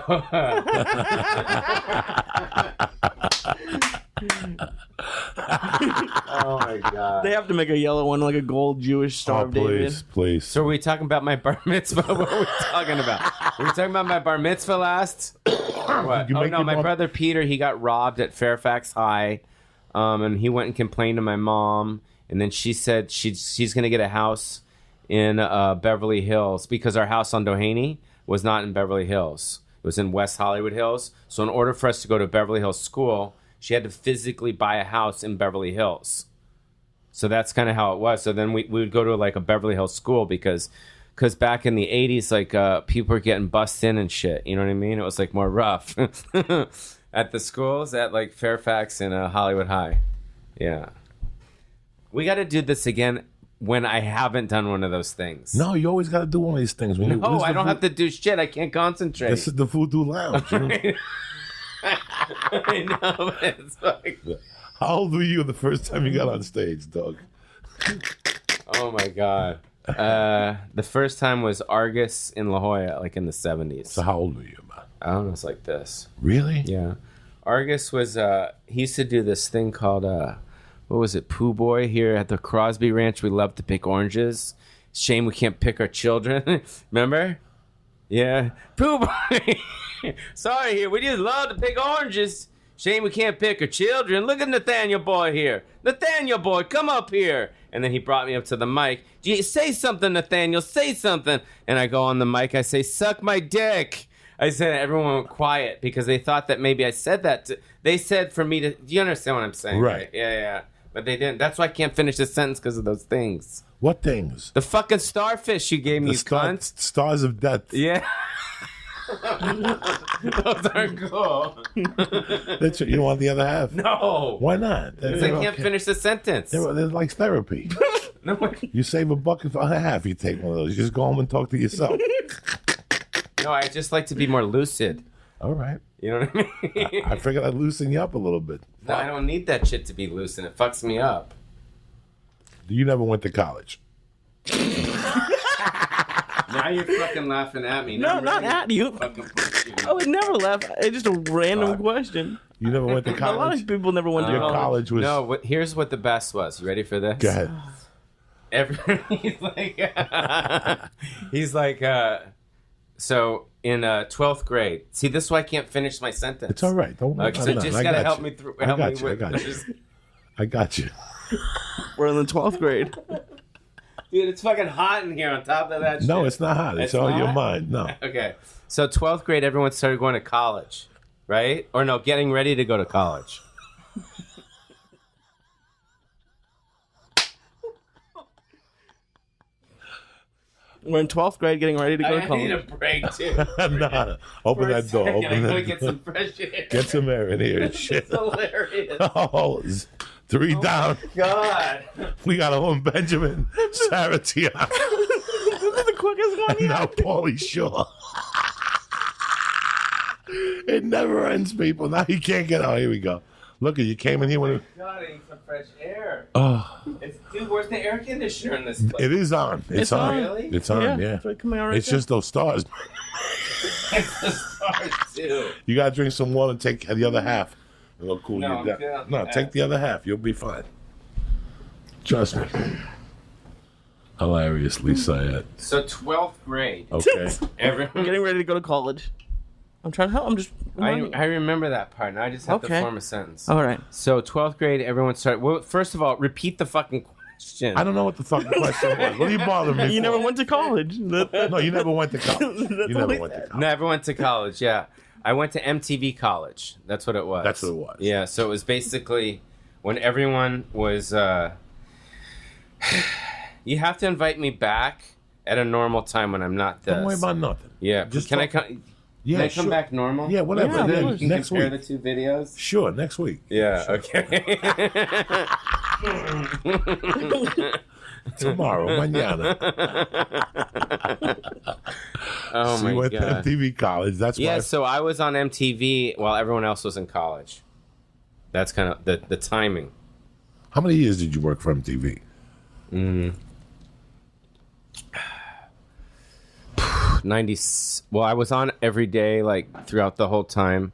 oh my god. They have to make a yellow one, like a gold Jewish Star Oh, of David. please. So, are we talking about my bar mitzvah? What are we talking about? Were we talking about my bar mitzvah last? What? You Oh make no, your my bar- brother Peter, he got robbed at Fairfax High, and he went and complained to my mom, and then she said she's going to get a house in Beverly Hills because our house on Doheny was not in Beverly Hills. It was in West Hollywood Hills. So in order for us to go to Beverly Hills school, she had to physically buy a house in Beverly Hills. So that's kind of how it was. So then we would go to like a Beverly Hills school because back in the 80s, like people were getting bussed in and shit. You know what I mean? It was like more rough at the schools at like Fairfax and Hollywood High. Yeah. We got to do this again when I haven't done one of those things. No, you always got to do one of these things. No, I don't have to do shit. I can't concentrate. This is the Voodoo Lounge. You know? I know, but it's like... How old were you the first time you got on stage, dog? Oh, my God. The first time was Argus in La Jolla, like in the 70s. So how old were you, man? I don't know, it's like this. Really? Yeah. Argus was, he used to do this thing called, what was it, Pooh Boy here at the Crosby Ranch. We love to pick oranges. Shame we can't pick our children. Remember? Yeah. Pooh Boy. Sorry here, we just love to pick oranges. Shame we can't pick our children. Look at Nathaniel Boy here. Nathaniel Boy, come up here. And then he brought me up to the mic. Do you say something, Nathaniel? Say something. And I go on the mic. I say, suck my dick. I said, everyone went quiet because they thought that maybe I said that. They said for me to. Do you understand what I'm saying? Right. Yeah. But they didn't. That's why I can't finish the sentence because of those things. What things? The fucking starfish you gave me, you cunt. Stars of Death. Yeah. Those are cool. That's what, you want the other half? No. Why not? Because I can't finish the sentence. They're like therapy. No, You save $1 for a half. You take one of those. You just go home and talk to yourself. no, I just like to be more lucid. All right. You know what I mean? I figured I'd loosen you up a little bit. No, I don't need that shit to be lucid. It fucks me up. You never went to college. Now you're fucking laughing at me. No, not at you. Fucking bullshit. I would never laugh. It's just a random question. You never went to A lot college? of people never went to Your college. college was... No, here's what the best was. You ready for this? Go ahead. He's like, so in 12th grade. See, this is why I can't finish my sentence. It's all right. Don't worry. Okay, so just I gotta got help you. me through. I Help me got you. I with got you. just- I got you. We're in the 12th grade. Dude, it's fucking hot in here on top of that shit. No, it's not hot. It's It's all not? your mind. No. Okay. So 12th grade, everyone started going to college, right? Or no, getting ready to go to college. We're in 12th grade getting ready to go to I need a college. break, too. Nah. Open For a that door. second, I Open gotta that get door. some fresh air. Get some air in here and shit. It's hilarious. Oh, it's 3 down. God. We got a home Benjamin, Sarah Tia, This is the quickest one and now yet. Pauly Shore. It never ends, people. Now you can't get. Oh, here we go. Look, you came in here when. God, I need some fresh air. Oh, Dude, where's the air conditioner in this place? it is on. It's on. Really? It's on. Yeah. It's right coming out right It's there. just those stars. It's the stars, too. You gotta drink some water and take the other half. It'll cool No, you down. yeah. No, take the other half. You'll be fine. Trust me. Hilarious, Lee Syatt. So 12th grade. Okay. I'm getting ready to go to college. I'm trying to help. I'm just. I remember that part. Now I just have to Okay. form a sentence. All right. So 12th grade, everyone started. Well, first of all, repeat the fucking question. I don't know what the fucking question was. What are you bothering me You for? never went to college. No, you never went to college. You That's never all he went to said. college. Never went to college. Yeah, I went to MTV college. That's what it was. That's what it was. Yeah. So it was basically when everyone was. You have to invite me back at a normal time when I'm not this. Don't worry about nothing. Yeah. Just can I talk- come? Yeah, Can I sure. come back normal? Yeah, whatever. Yeah, Yeah, we You can next compare week. the two videos. Sure, next week. Yeah. Okay. Tomorrow, mañana. Oh So my you went god. to MTV college. That's Yeah, why. so I was on MTV while everyone else was in college. That's kind of the timing. How many years did you work for MTV? 90. Well, I was on every day, like throughout the whole time.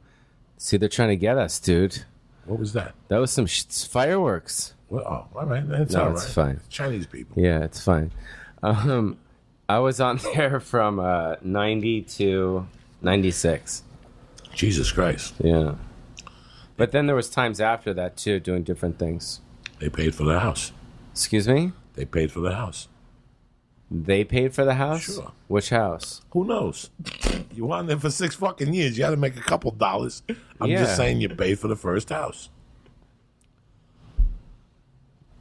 See, they're trying to get us, dude. What was that? That was some fireworks. Well, oh, all right. That's No, all right. it's fine. Chinese people. Yeah, it's fine. I was on there from 90 to 96. Jesus Christ. Yeah. But then there was times after that, too, doing different things. They paid for the house. Excuse me? They paid for the house. They paid for the house? Sure. Which house? Who knows? You were on there for 6 fucking years. You had to make a couple dollars. I'm Yeah. just saying you paid for the first house.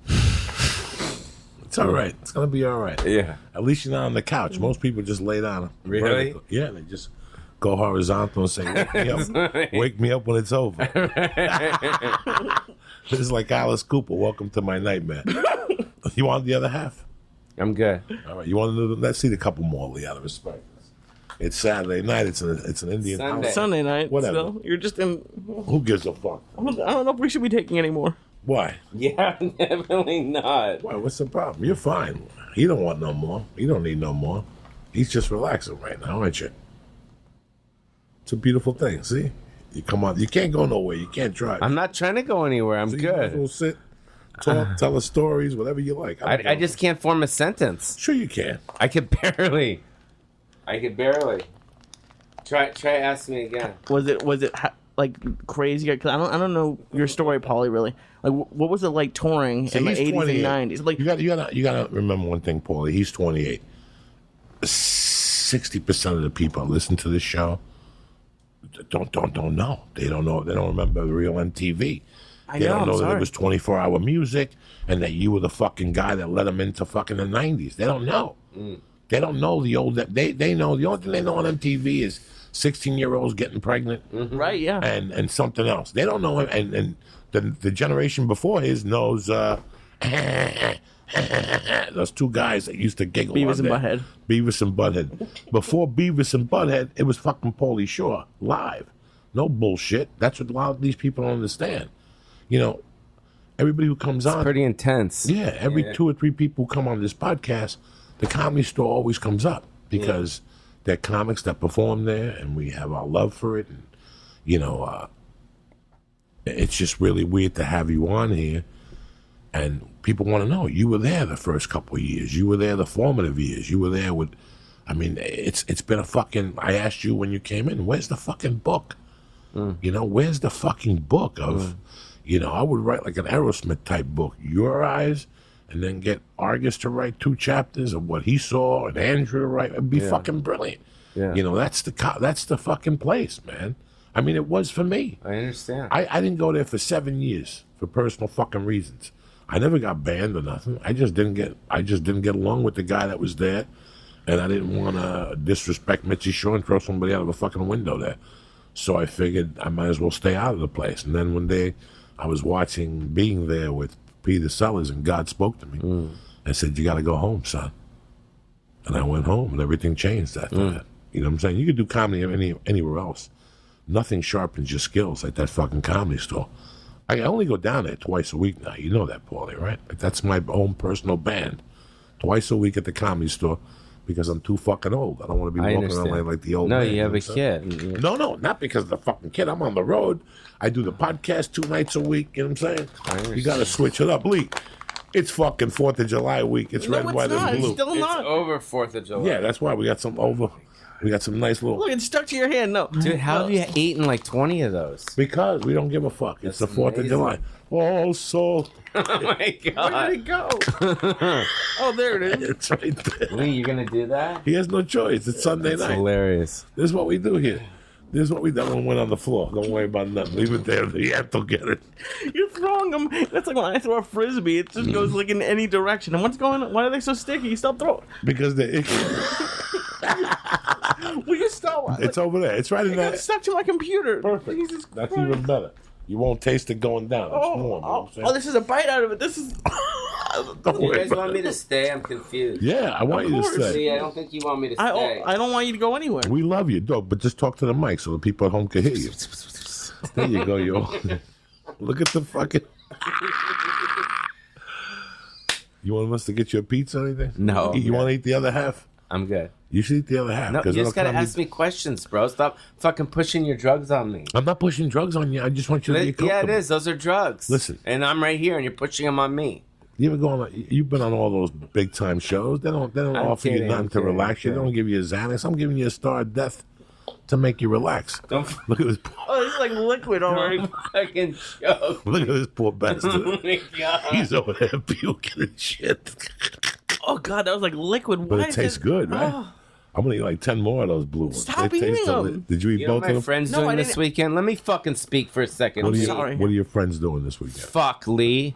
It's all right. It's going to be all right. Yeah. At least you're not on the couch. Most people just lay down. Really? vertical. Yeah, they just go horizontal and say, wake me up. Wake me up when it's over. This is like Alice Cooper. Welcome to my nightmare. You want the other half? I'm good. All right. You want to? Let's see a couple more, Lee, out of respect. It's Saturday night. It's an Indian Sunday. holiday. Sunday night. Whatever. So you're just in. Who gives a fuck? I don't know if we should be taking any more. Why? Yeah, definitely not. Why? What's the problem? You're fine. He don't want no more. He don't need no more. He's just relaxing right now, aren't you? It's a beautiful thing. See, you come on. You can't go nowhere. You can't drive. I'm not trying to go anywhere. I'm So you might as good. well sit, talk, tell us stories, whatever you like. I just can't form a sentence. Sure you can. I could barely. Try ask me again. Was it like crazy? Cause I don't know your story, Pauly. Really, like what was it like touring in the he's 80s 28. and 90s? Like You gotta remember one thing, Paulie. He's 28. 60% of the people that listen to this show don't know. They don't know. They don't remember the real MTV. I They know. don't I'm know that sorry. it was 24-hour music and that you were the fucking guy that led them into fucking the 90s. They don't know. They don't know the old. They know the only thing they know on MTV is 16-year-olds getting pregnant. Right? Yeah. And something else. They don't know him, and the generation before his knows those two guys that used to giggle. Beavis on and there. Butthead. Beavis and Butthead. Before Beavis and Butthead, it was fucking Pauly Shore live. No bullshit. That's what a lot of these people don't understand. You know, everybody who comes on, Pretty intense. yeah, every 2 or 3 people who come on this podcast, the Comedy Store always comes up because they're comics that perform there, and we have our love for it. And you know, it's just really weird to have you on here, and people want to know you were there the first couple of years, you were there the formative years, you were there with. I mean, it's been a fucking. I asked you when you came in, where's the fucking book? You know, where's the fucking book of? You know, I would write like an Aerosmith type book, Your Eyes, and then get Argus to write 2 chapters of what he saw, and Andrew to write. It'd be fucking brilliant. Yeah. You know, that's the fucking place, man. I mean, it was for me. I understand. I didn't go there for 7 years for personal fucking reasons. I never got banned or nothing. I just didn't get along with the guy that was there, and I didn't want to disrespect Mitzi Shore and throw somebody out of a fucking window there. So I figured I might as well stay out of the place. And then one day, I was being there with Peter Sellers, and God spoke to me and said, "You got to go home, son." And I went home, and everything changed after that. You know what I'm saying? You could do comedy anywhere else. Nothing sharpens your skills like that fucking Comedy Store. I only go down there twice a week now. You know that, Paulie, right? Like, that's my own personal band. Twice a week at the Comedy Store because I'm too fucking old. I don't want to be I walking around understand. like the old No, man. you have know a what I'm saying? kid. No, not because of the fucking kid. I'm on the road. I do the podcast 2 nights a week. You know what I'm saying? You got to switch it up. Lee, it's fucking 4th of July week. It's No, red, it's white, not. and It's blue. still It's not. over 4th of July. Yeah, that's why we got some over. We got some nice little. Look, it's stuck to your hand. No, Dude, how have you eaten like 20 of those? Because we don't give a fuck. It's That's the 4th of amazing. July. Oh, so. Oh my Where did god. it go? Oh, there it is. It's right there. Lee, you gonna do that? He has no choice. It's Sunday It's night. hilarious. This is what we do here. This is what we done when we went on the floor. Don't worry about nothing. Leave it there. The ant will get it. You're throwing them. That's like when I throw a frisbee. It just goes like in any direction. And what's going on? Why are they so sticky? Stop throwing. Because Will you stop? it's over there. It's right in It got that. stuck to my computer. Perfect. Jesus That's Christ. even better. You won't taste it going down. It's warm. You know what I'm saying? This is a bite out of it. This is. Don't You worry guys about want me it. to stay? I'm confused. Yeah, I want you to course. stay. See, I don't think you want me to stay. I don't want you to go anywhere. We love you, dog, but just talk to the mic so the people at home can hear you. There you go, yo. Look at the fucking. You want us to get you a pizza or anything? No. You want to eat the other half? I'm good. You should eat the other half. No, you 'cause just it'll gotta come ask me questions, bro. Stop fucking pushing your drugs on me. I'm not pushing drugs on you. I just want you to be Yeah, comfortable. it is. Those are drugs. Listen. And I'm right here, and you're pushing them on me. You ever go on? You've been on all those big time shows. They don't I'm offer you kidding, nothing I'm to kidding, relax you. They I'm don't give you a Xanax. I'm giving you a Star of Death to make you relax. Don't Look at this. Oh, it's like liquid already. fucking joke. Look at this poor Oh bastard. my god. He's over there puking and shit. Oh God, that was like liquid. But Why it is tastes good, right? Oh. I'm gonna eat like 10 more of those blue ones. Stop They taste eating deli- them. Did you eat You know both what of my them? friend's No, I doing this didn't- weekend? Let me fucking speak for a second. What are, Lee. sorry. what are your friends doing this weekend? Fuck, Lee.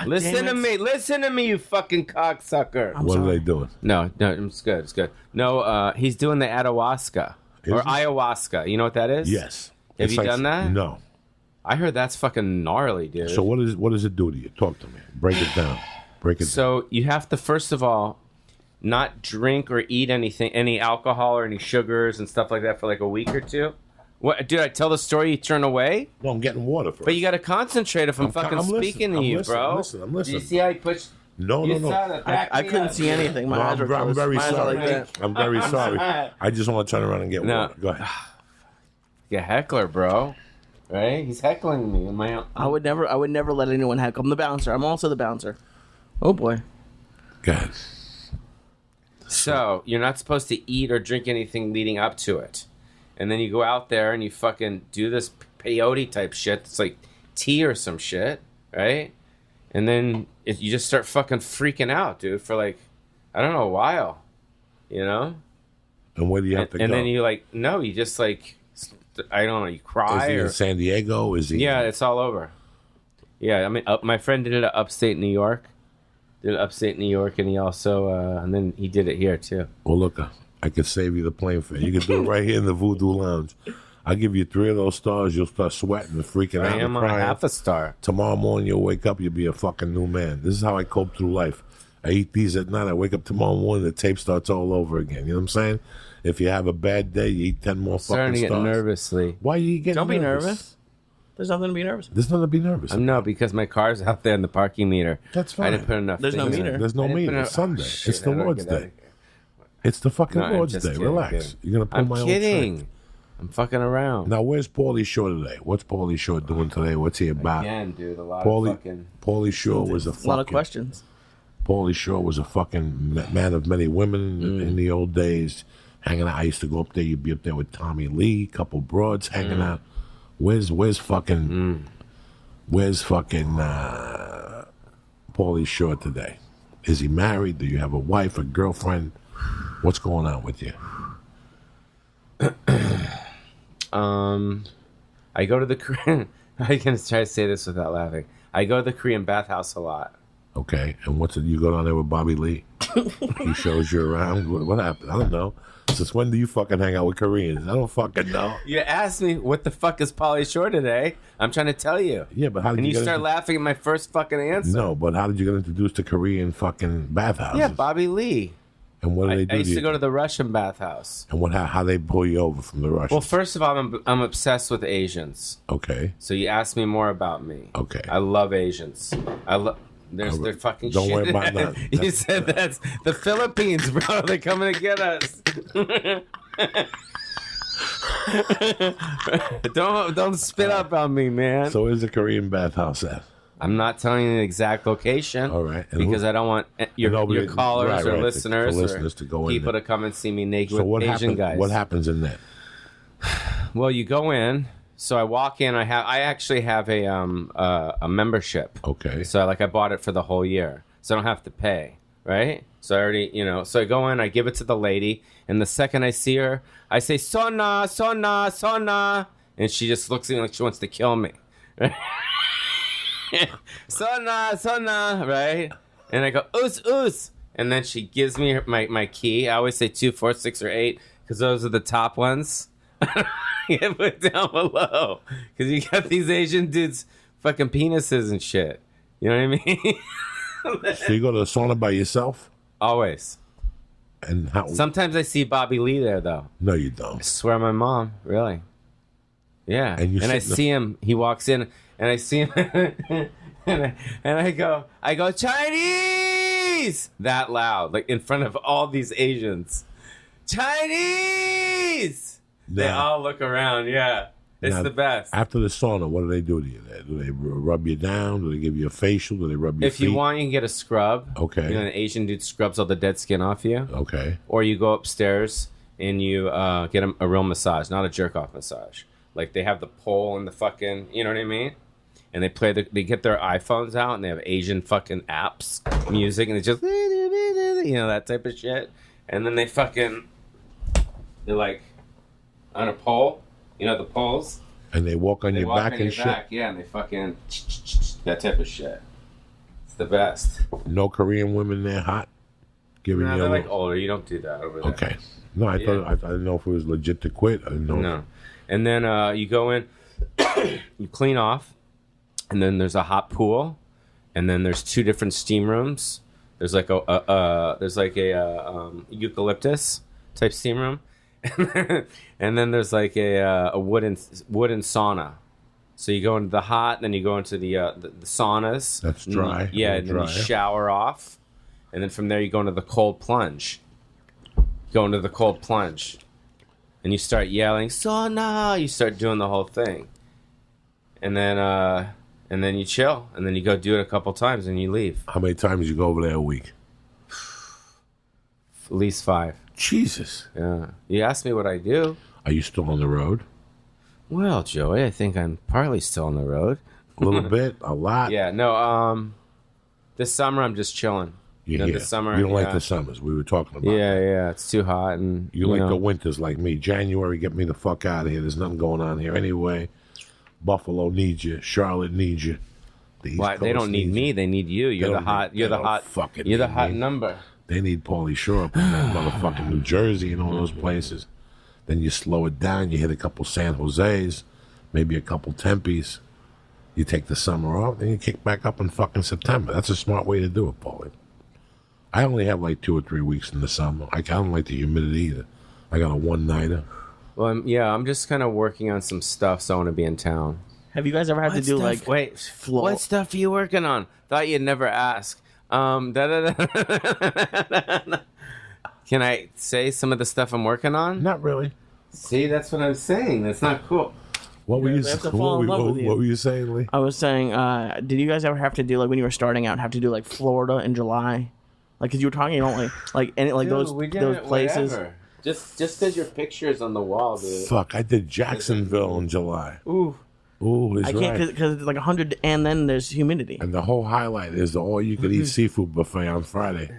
Listen damn to it. me. Listen to me, you fucking cocksucker. What are sorry. they doing? No, it's good. It's good. No, he's doing the ayahuasca. Is Or he? ayahuasca. You know what that is? Yes. Have It's you like- done that? No. I heard that's fucking gnarly, dude. So what does it do to you? Talk to me. Break it down. Break it down. So you have to, first of all, not drink or eat anything, any alcohol or any sugars and stuff like that for like a week or two. What, dude? I tell the story, you turn away. No, I'm getting water first. But you got to concentrate if I'm fucking speaking to you, bro. I'm listening. Do you see how you push? No. I couldn't see anything. My eyes were closed. I'm very My eyes are sorry. like that. I'm very sorry. I just want to turn around and get water. Go ahead. Yeah, heckler, bro. Right? He's heckling me. I would never let anyone heckle. I'm the bouncer. I'm also the bouncer. Oh boy. Go ahead. So you're not supposed to eat or drink anything leading up to it, and then you go out there and you fucking do this peyote type shit. It's like tea or some shit, right? And then you just start fucking freaking out, dude, for like, I don't know, a while, you know? And where do you have to go? And then you like, no, you just like, I don't know, you cry. Is he in San Diego? Is he? Yeah, it's all over. Yeah, I mean, my friend did it at upstate New York. And he also, and then he did it here too. Well, look, I could save you the plane fare. You can do it right here in the Voodoo Lounge. I'll give you 3 of those stars. You'll start sweating and freaking out. I am and crying. on half a star. Tomorrow morning, you'll wake up. You'll be a fucking new man. This is how I cope through life. I eat these at night. I wake up tomorrow morning. The tape starts all over again. You know what I'm saying? If you have a bad day, you eat 10 more Starting fucking to get stars. nervously. Why are you getting Don't be nervous? nervous. There's nothing to be nervous about. There's nothing to be nervous about. No, because my car's out there in the parking meter. That's fine. I didn't put enough. There's no things in. meter. There's no I didn't put meter. enough- It's Sunday. Shit, It's the I don't Lord's get out Day. of here. It's the fucking No, I'm Lord's just Day. kidding, Relax. kidding. You're going to pull I'm my old kidding. trick. I'm fucking around. Now, where's Pauly Shore today? What's Pauly Shore doing today? What's he about? Again, dude, a lot of Pauly, fucking... Pauly Shore was a A lot of fucking... questions. Pauly Shore was a fucking man of many women in the old days. Hanging out. I used to go up there. You'd be up there with Tommy Lee, couple broads hanging out. Where's fucking Pauly Shore today? Is he married? Do you have a wife, a girlfriend? What's going on with you? I go to the Korean... I can try to say this without laughing. I go to the Korean bathhouse a lot. Okay, and what's it? You go down there with Bobby Lee? He shows you around. What happened? I don't know. Since when do you fucking hang out with Koreans? I don't fucking know. You asked me, what the fuck is Pauly Shore today? I'm trying to tell you. Yeah, but how did And you get start laughing at my first fucking answer. No, but how did you get introduced to Korean fucking bathhouses? Yeah, Bobby Lee. And what do they do? I used you? to go to the Russian bathhouse. And how they pull you over from the Russians? Well, first of all, I'm obsessed with Asians. Okay. So you asked me more about me. Okay. I love Asians. They're fucking Don't shit. worry about that. You said that's the Philippines, bro. They're coming to get us. don't spit up on me, man. So where's the Korean bathhouse at? I'm not telling you the exact location. All right. And Because I don't want your nobody- callers right, or listeners, for listeners to go in people there. to come and see me naked So with Asian guys. What happens in there? Well, you go in. So I walk in. I actually have a membership. Okay. So I bought it for the whole year, so I don't have to pay, right? So I already, so I go in, I give it to the lady, and the second I see her, I say "Sona, Sona, Sona," and she just looks at me like she wants to kill me. Sona, Sona, right? And I go "Us, us," and then she gives me my key. I always say 2, 4, 6, or 8 because those are the top ones. Get put down below because you got these Asian dudes fucking penises and shit. You know what I mean? So you go to the sauna by yourself? Always. And how? Sometimes I see Bobby Lee there though. No, you I don't. swear on my mom, really. Yeah. And you I sit in the- see him. He walks in, and I see him, and I go Chinese that loud, like in front of all these Asians. Chinese. They Now- all look around. Yeah, it's Now, the best. After the sauna, what do they do to you there? Do they rub you down? Do they give you a facial? Do they rub your If feet? you want, you can get a scrub. Okay. You know, an Asian dude scrubs all the dead skin off you. Okay. Or you go upstairs and you get a real massage, not a jerk off massage. Like they have the pole and the fucking, you know what I mean? And they get their iPhones out and they have Asian fucking apps, music, and they just, that type of shit. And then they're like on a pole, the poles. And they walk on They your walk back on and your shit? back, yeah, and they fucking that type of shit. It's the best. No Korean women there hot? Giving No, you they're a like little- older. You don't do that over there. Okay. No, I thought I didn't know if it was legit to quit. I didn't know. No. And then you go in, you clean off, and then there's a hot pool, and then there's 2 different steam rooms. There's like a eucalyptus type steam room, and then there's like a wooden sauna. So you go into the hot, then you go into the saunas. That's dry. And then you shower off, and then from there you go into the cold plunge. Go into the cold plunge, and you start yelling sauna. You start doing the whole thing, and then you chill, and then you go do it a couple times, and you leave. How many times you go over there a week? At least 5. Jesus. Yeah. You asked me what I do. Are you still on the road? Well, Joey, I think I'm partly still on the road. A little bit? A lot? Yeah. No. This summer I'm just chilling. This summer. You don't like the summers. We were talking about. Yeah. It's too hot, and you like the winters like me. January, get me the fuck out of here. There's nothing going on here anyway. Buffalo needs you. Charlotte needs you. Why? They don't need me. They need you. You're the hot. You're the hot number. They need Pauly Shore up in that motherfucking New Jersey and all those places. Then you slow it down. You hit a couple San Jose's, maybe a couple Tempes. You take the summer off, then you kick back up in fucking September. That's a smart way to do it, Pauly. I only have like 2 or 3 weeks in the summer. I don't like the humidity either. I got a one-nighter. Well, I'm just kind of working on some stuff, so I want to be in town. Have you guys ever had to do like what stuff are you working on? Thought you'd never ask. Can I say some of the stuff I'm working on? Not really. See, that's what I'm saying. That's not cool. What were you saying, Lee? I was saying, did you guys ever have to do like when you were starting out, have to do like Florida in July? Like, because you were talking, you don't like any like those places. Whatever. Just because your picture is on the wall, dude. Fuck, I did Jacksonville in July. Ooh, I can't because it's like 100, and then there's humidity. And the whole highlight is the all-you-could-eat seafood buffet on Friday,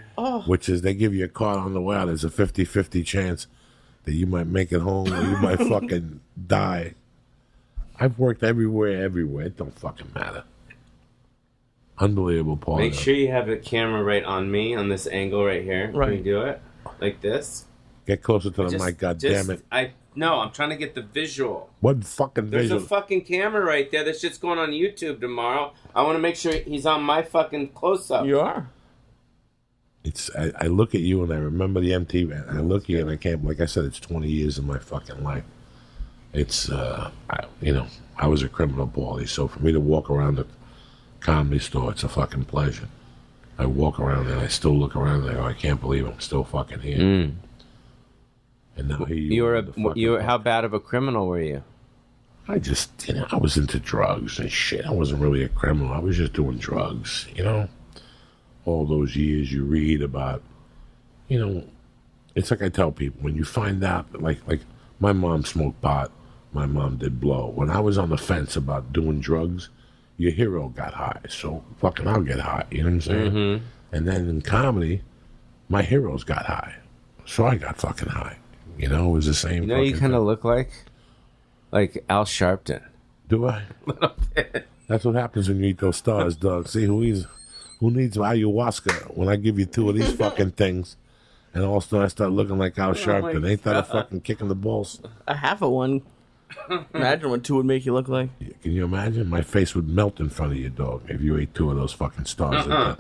which is they give you a card on the way out. There's a 50-50 chance that you might make it home or you might fucking die. I've worked everywhere. It don't fucking matter. Unbelievable, Paul. Make sure you have the camera right on me, on this angle right here. Right. Can you do it? Like this? Get closer to the mic, goddammit. I'm trying to get the visual. What fucking visual? There's a fucking camera right there. That shit's going on YouTube tomorrow. I want to make sure he's on my fucking close-up. You are. I look at you and I remember the MTV. I look at you and I can't. Like I said, it's 20 years of my fucking life. It's I was a criminal, Pauly. So for me to walk around the Comedy Store, it's a fucking pleasure. I walk around and I still look around and I go, I can't believe I'm still fucking here. And now here you are. How bad of a criminal were you? I just, I was into drugs and shit. I wasn't really a criminal. I was just doing drugs, All those years you read about, it's like I tell people, when you find out, that like my mom smoked pot, my mom did blow. When I was on the fence about doing drugs, your hero got high, so fucking I'll get high, you know what I'm saying? Mm-hmm. And then in comedy, my heroes got high, so I got fucking high. It was the same. You kind of look like Al Sharpton. Do I? A little bit. That's what happens when you eat those stars, dog. See who needs ayahuasca when I give you 2 of these fucking things, and all of a sudden I start looking like Al Sharpton. Ain't that a fucking kick in the balls? A half of one. Imagine what 2 would make you look like. Can you imagine? My face would melt in front of you, dog, if you ate 2 of those fucking stars. Like that.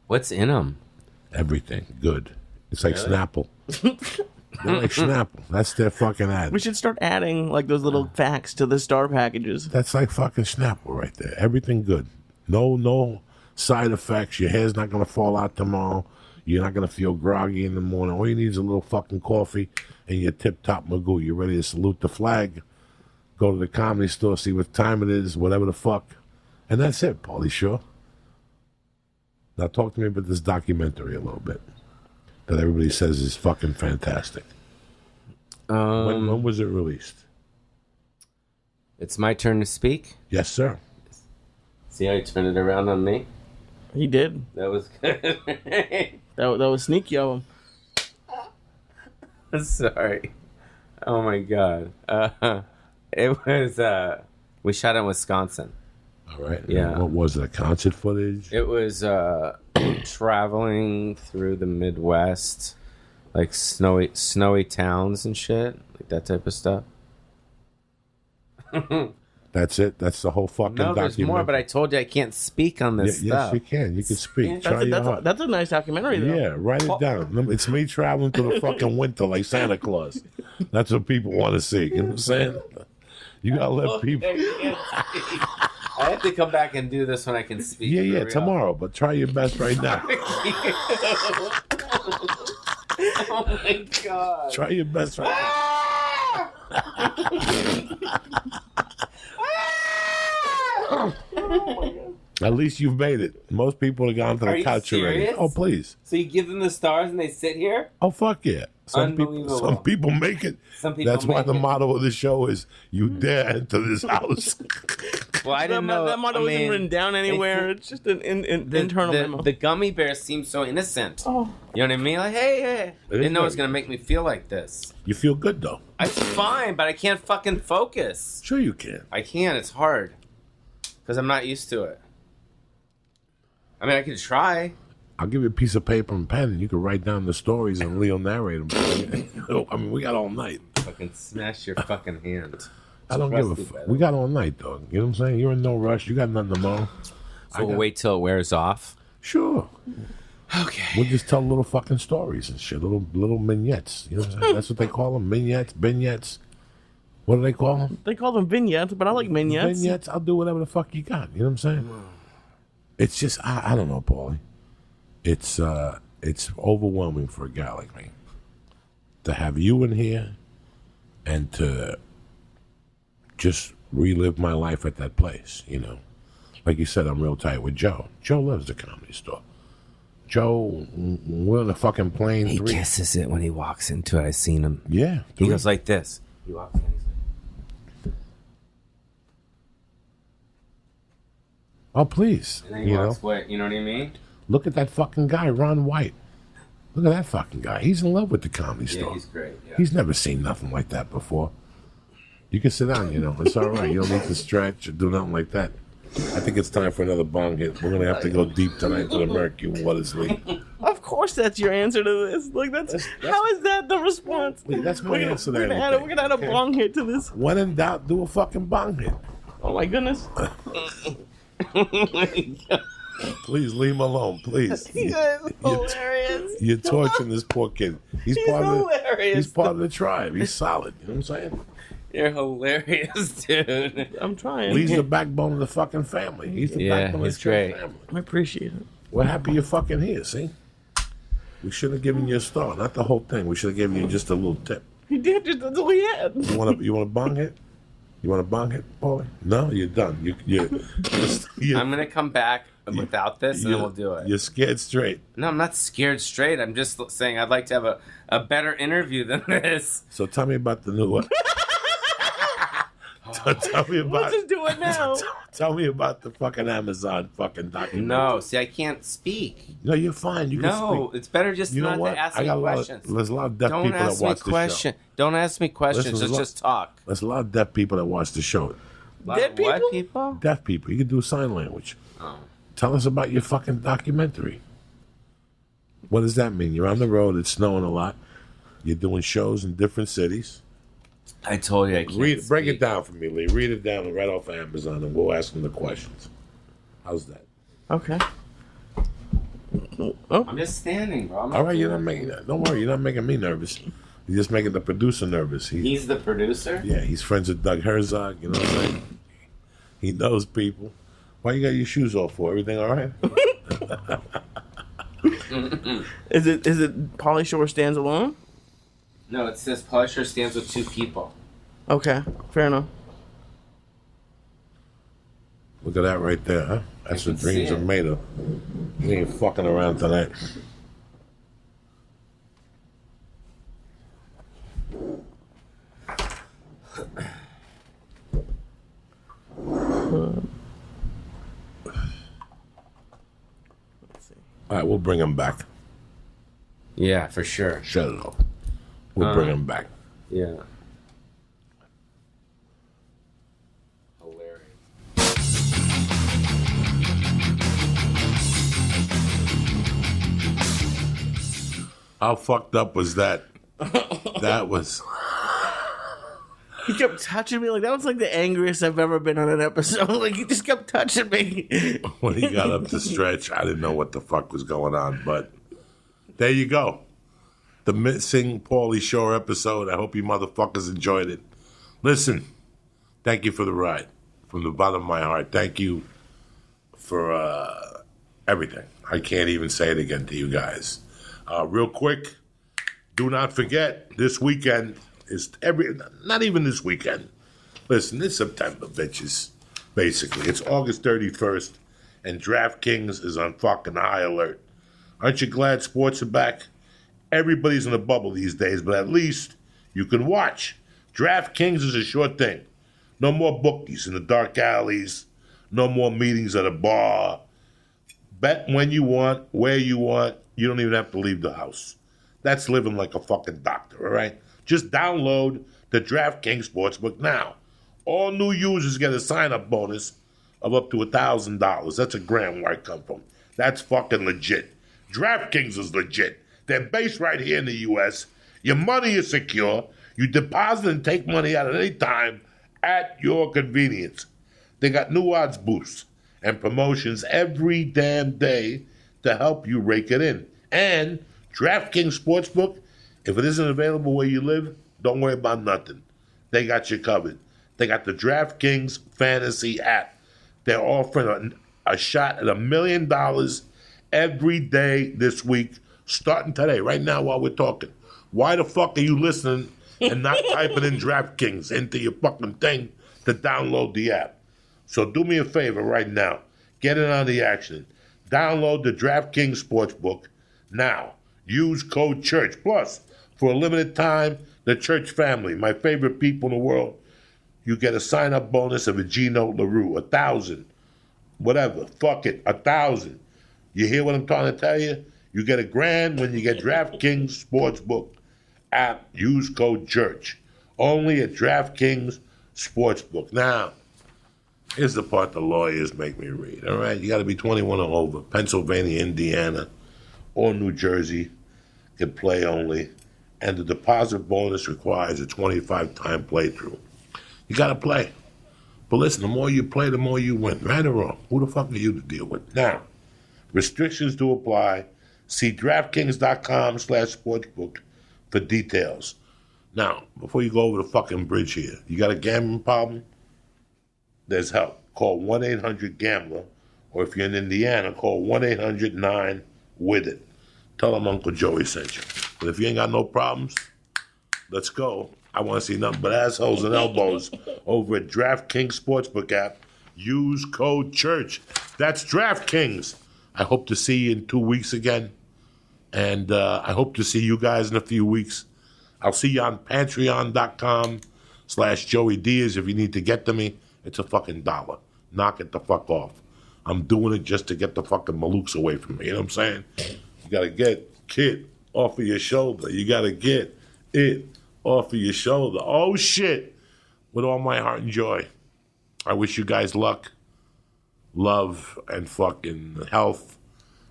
What's in them? Everything good. It's like Snapple. They're like Snapple. That's their fucking ad. We should start adding like those little facts to the star packages. That's like fucking Snapple right there. Everything good. No side effects. Your hair's not going to fall out tomorrow. You're not going to feel groggy in the morning. All you need is a little fucking coffee and you're tip-top magoo. You're ready to salute the flag. Go to the Comedy Store, see what time it is, whatever the fuck. And that's it, Pauly Shore. Now talk to me about this documentary a little bit that everybody says is fucking fantastic. When was it released? It's my turn to speak? Yes, sir. See how he turned it around on me? He did. That was good. that was sneaky of him. Sorry. Oh my god. It was we shot in Wisconsin. All right. Yeah. What was it? Concert footage? It was traveling through the Midwest, like snowy towns and shit, like that type of stuff. That's it. That's the whole fucking No, there's documentary. more, but I told you I can't speak on this Yes, stuff. you can. You can speak. Try your heart. That's a nice documentary, though. Yeah, write it down. It's me traveling to the fucking winter like Santa Claus. That's what people want to see. You know what I'm saying? You gotta let people. I have to come back and do this when I can speak. Yeah, for yeah, real. tomorrow. But try your best right now. Oh my god. Try your best right now. At least you've made it. Most people have gone to Are the you couch already. serious? Oh, please. So you give them the stars and they sit here? Oh, fuck yeah. Unbelievable. Some people make it. Some people That's why make the it. motto of the show is "You dare enter this house." Well, I didn't know. That motto isn't written down anywhere. It's just an internal memo. The gummy bears seem so innocent. Oh. You know what I mean? Like, hey. It is Didn't know it was good. going to make me feel like this. You feel good though. It's fine, but I can't fucking focus. Sure, you can. I can't. It's hard. Because I'm not used to it. I mean, I could try. I'll give you a piece of paper and pen, and you can write down the stories, and Leo narrate them. I mean, we got all night. Fucking smash your fucking hand. I don't give a Rusty, by fuck. the We way. got all night, dog. You know what I'm saying? You're in no rush. You got nothing tomorrow. So we'll wait till it wears off. Sure. Okay. We'll just tell little fucking stories and shit. Little vignettes. You know what I'm saying? That's what they call them. Vignettes. What do they call them? They call them vignettes, but I like vignettes. Vignettes. I'll do whatever the fuck you got. You know what I'm saying? It's just I don't know, Paulie. It's overwhelming for a guy like me to have you in here and to just relive my life at that place. You know, like you said, I'm real tight with Joe. Joe loves the Comedy Store. Joe, we're on the fucking plane. He three. kisses it when he walks into it. I've seen him. Yeah, He three. goes like this. He walks in. He's like, Oh, please. and then he You know, walks away. You know what I mean? look at that fucking guy, Ron White. Look at that fucking guy. He's in love with the Comedy Yeah, Store. he's great. Yeah. He's never seen nothing like that before. You can sit down, you know. It's all right. You don't need to stretch or do nothing like that. I think it's time for another bong hit. We're going to have to go deep tonight to the murky waters, Lee. Of course, that's your answer to this. Like that's how is that the response? Lee, that's my answer to We're gonna everything. add a bong hit to this. When in doubt, do a fucking bong hit. Oh my goodness. Please leave him alone, please. He is hilarious. You're torturing this poor kid. He's hilarious. He's part of the tribe. He's solid. You know what I'm saying? You're hilarious, dude. I'm trying. He's the backbone of the fucking family. He's the Yeah, backbone he's of the great. family. I appreciate it. We're happy you're fucking here, see? We should have given you a star, not the whole thing. We should have given you just a little tip. He did just that's all he had. You want a bong hit? You want a bong hit, Paulie? No, you're done. You're, I'm gonna come back without this, and then we'll do it. You're scared straight. No, I'm not scared straight. I'm just saying I'd like to have a better interview than this. So tell me about the new one. Tell me about. Let's just do it now. Tell me about the fucking Amazon fucking documentary. No, see, I can't speak. No, you're fine. You can No, speak. it's better just You know not what? to ask I me got a lot of, questions. there's a lot of deaf Don't people that ask me watch the show. questions. Don't ask me questions. Listen, Let's there's just talk. There's a lot of deaf people that watch the show. Dead What people? people? Deaf people. You can do sign language. Oh. Tell us about your fucking documentary. What does that mean? You're on the road. It's snowing a lot. You're doing shows in different cities. I told you I can't Break it speak. down for me, Lee. Read it down right off of Amazon, and we'll ask them the questions. How's that? Okay. I'm just standing, bro. I'm All right, doing you're not anything. making that. Don't worry, you're not making me nervous. You're just making the producer nervous. He's the producer? Yeah, he's friends with Doug Herzog. You know what I'm saying? He knows people. Why you got your shoes off for? Everything all right? Is it Pauly Shore stands alone? No, it says Pauly Shore stands with two people. Okay, fair enough. Look at that right there, huh? That's I what can see dreams are it. made of. We ain't fucking around tonight. All right, we'll bring him back. Yeah, for sure. Shut it off. We'll bring him back. Yeah. Hilarious. How fucked up was that? That was. He kept touching me. Like, that was like the angriest I've ever been on an episode. Like, he just kept touching me. When he got up the stretch, I didn't know what the fuck was going on, but there you go. The missing Pauly Shore episode. I hope you motherfuckers enjoyed it. Listen, thank you for the ride. From the bottom of my heart, thank you for everything. I can't even say it again to you guys. Real quick, do not forget, this weekend is not even this weekend. Listen, it's September, bitches. Basically, it's August 31st, and DraftKings is on fucking high alert. Aren't you glad sports are back? Everybody's in a bubble these days, but at least you can watch. DraftKings is a sure thing. No more bookies in the dark alleys. No more meetings at a bar. Bet when you want, where you want. You don't even have to leave the house. That's living like a fucking doctor, all right? Just download the DraftKings Sportsbook now. All new users get a sign-up bonus of up to $1,000. That's a grand where I come from. That's fucking legit. DraftKings is legit. They're based right here in the U.S. Your money is secure. You deposit and take money out at any time at your convenience. They got new odds boosts and promotions every damn day to help you rake it in. And DraftKings Sportsbook, if it isn't available where you live, don't worry about nothing. They got you covered. They got the DraftKings Fantasy app. They're offering a shot at $1 million every day this week, starting today, right now while we're talking. Why the fuck are you listening and not typing in DraftKings into your fucking thing to download the app? So do me a favor right now. Get in on the action. Download the DraftKings Sportsbook now. Use code CHURCH. Plus, for a limited time, the Church family, my favorite people in the world, you get a sign-up bonus of a G-Note LaRue, 1,000. Whatever. Fuck it. 1,000. You hear what I'm trying to tell you? You get $1,000 when you get DraftKings Sportsbook app. Use code CHURCH. Only at DraftKings Sportsbook. Now, here's the part the lawyers make me read, all right? You got to be 21 or over. Pennsylvania, Indiana, or New Jersey can play only. And the deposit bonus requires a 25-time playthrough. You got to play. But listen, the more you play, the more you win. Right or wrong? Who the fuck are you to deal with? Now, restrictions do apply. See DraftKings.com/sportsbook for details. Now, before you go over the fucking bridge here, you got a gambling problem? There's help. Call 1-800-GAMBLER, or if you're in Indiana, call 1-800-9-WITH-IT. Tell them Uncle Joey sent you. But if you ain't got no problems, let's go. I want to see nothing but assholes and elbows over at DraftKings Sportsbook app. Use code CHURCH. That's DraftKings. I hope to see you in 2 weeks again. And I hope to see you guys in a few weeks. I'll see you on Patreon.com/Joey Diaz if you need to get to me. It's a fucking $1. Knock it the fuck off. I'm doing it just to get the fucking malooks away from me. You know what I'm saying? You got to get Kid off of your shoulder. You got to get it off of your shoulder. Oh, shit. With all my heart and joy. I wish you guys luck, love, and fucking health.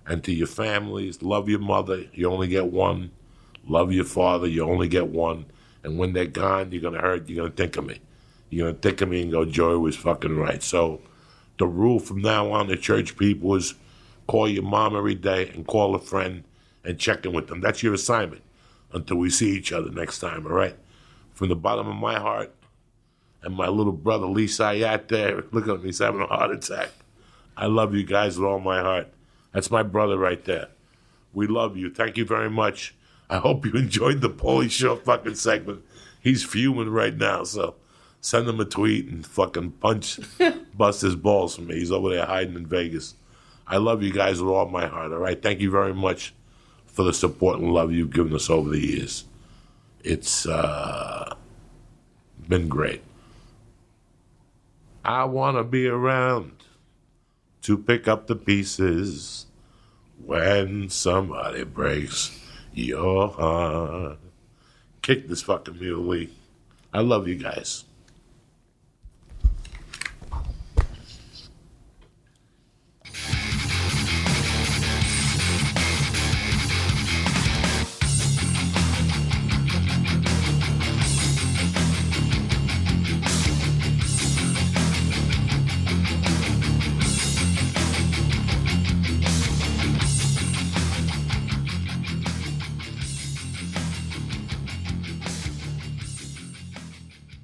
And to your families, love your mother. You only get one. Love your father. You only get one. And when they're gone, you're going to hurt. You're going to think of me. You're going to think of me and go, Joey was fucking right. So the rule from now on, the church people, is call your mom every day and call a friend and check in with them. That's your assignment until we see each other next time, all right? From the bottom of my heart and my little brother Lee Syatt there, look at him, he's having a heart attack. I love you guys with all my heart. That's my brother right there. We love you. Thank you very much. I hope you enjoyed the Pauly Shore fucking segment. He's fuming right now, so send him a tweet and fucking bust his balls for me. He's over there hiding in Vegas. I love you guys with all my heart, all right? Thank you very much for the support and love you've given us over the years. It's been great. I want to be around to pick up the pieces when somebody breaks your heart. Kick this fucking mule, Lee. I love you guys.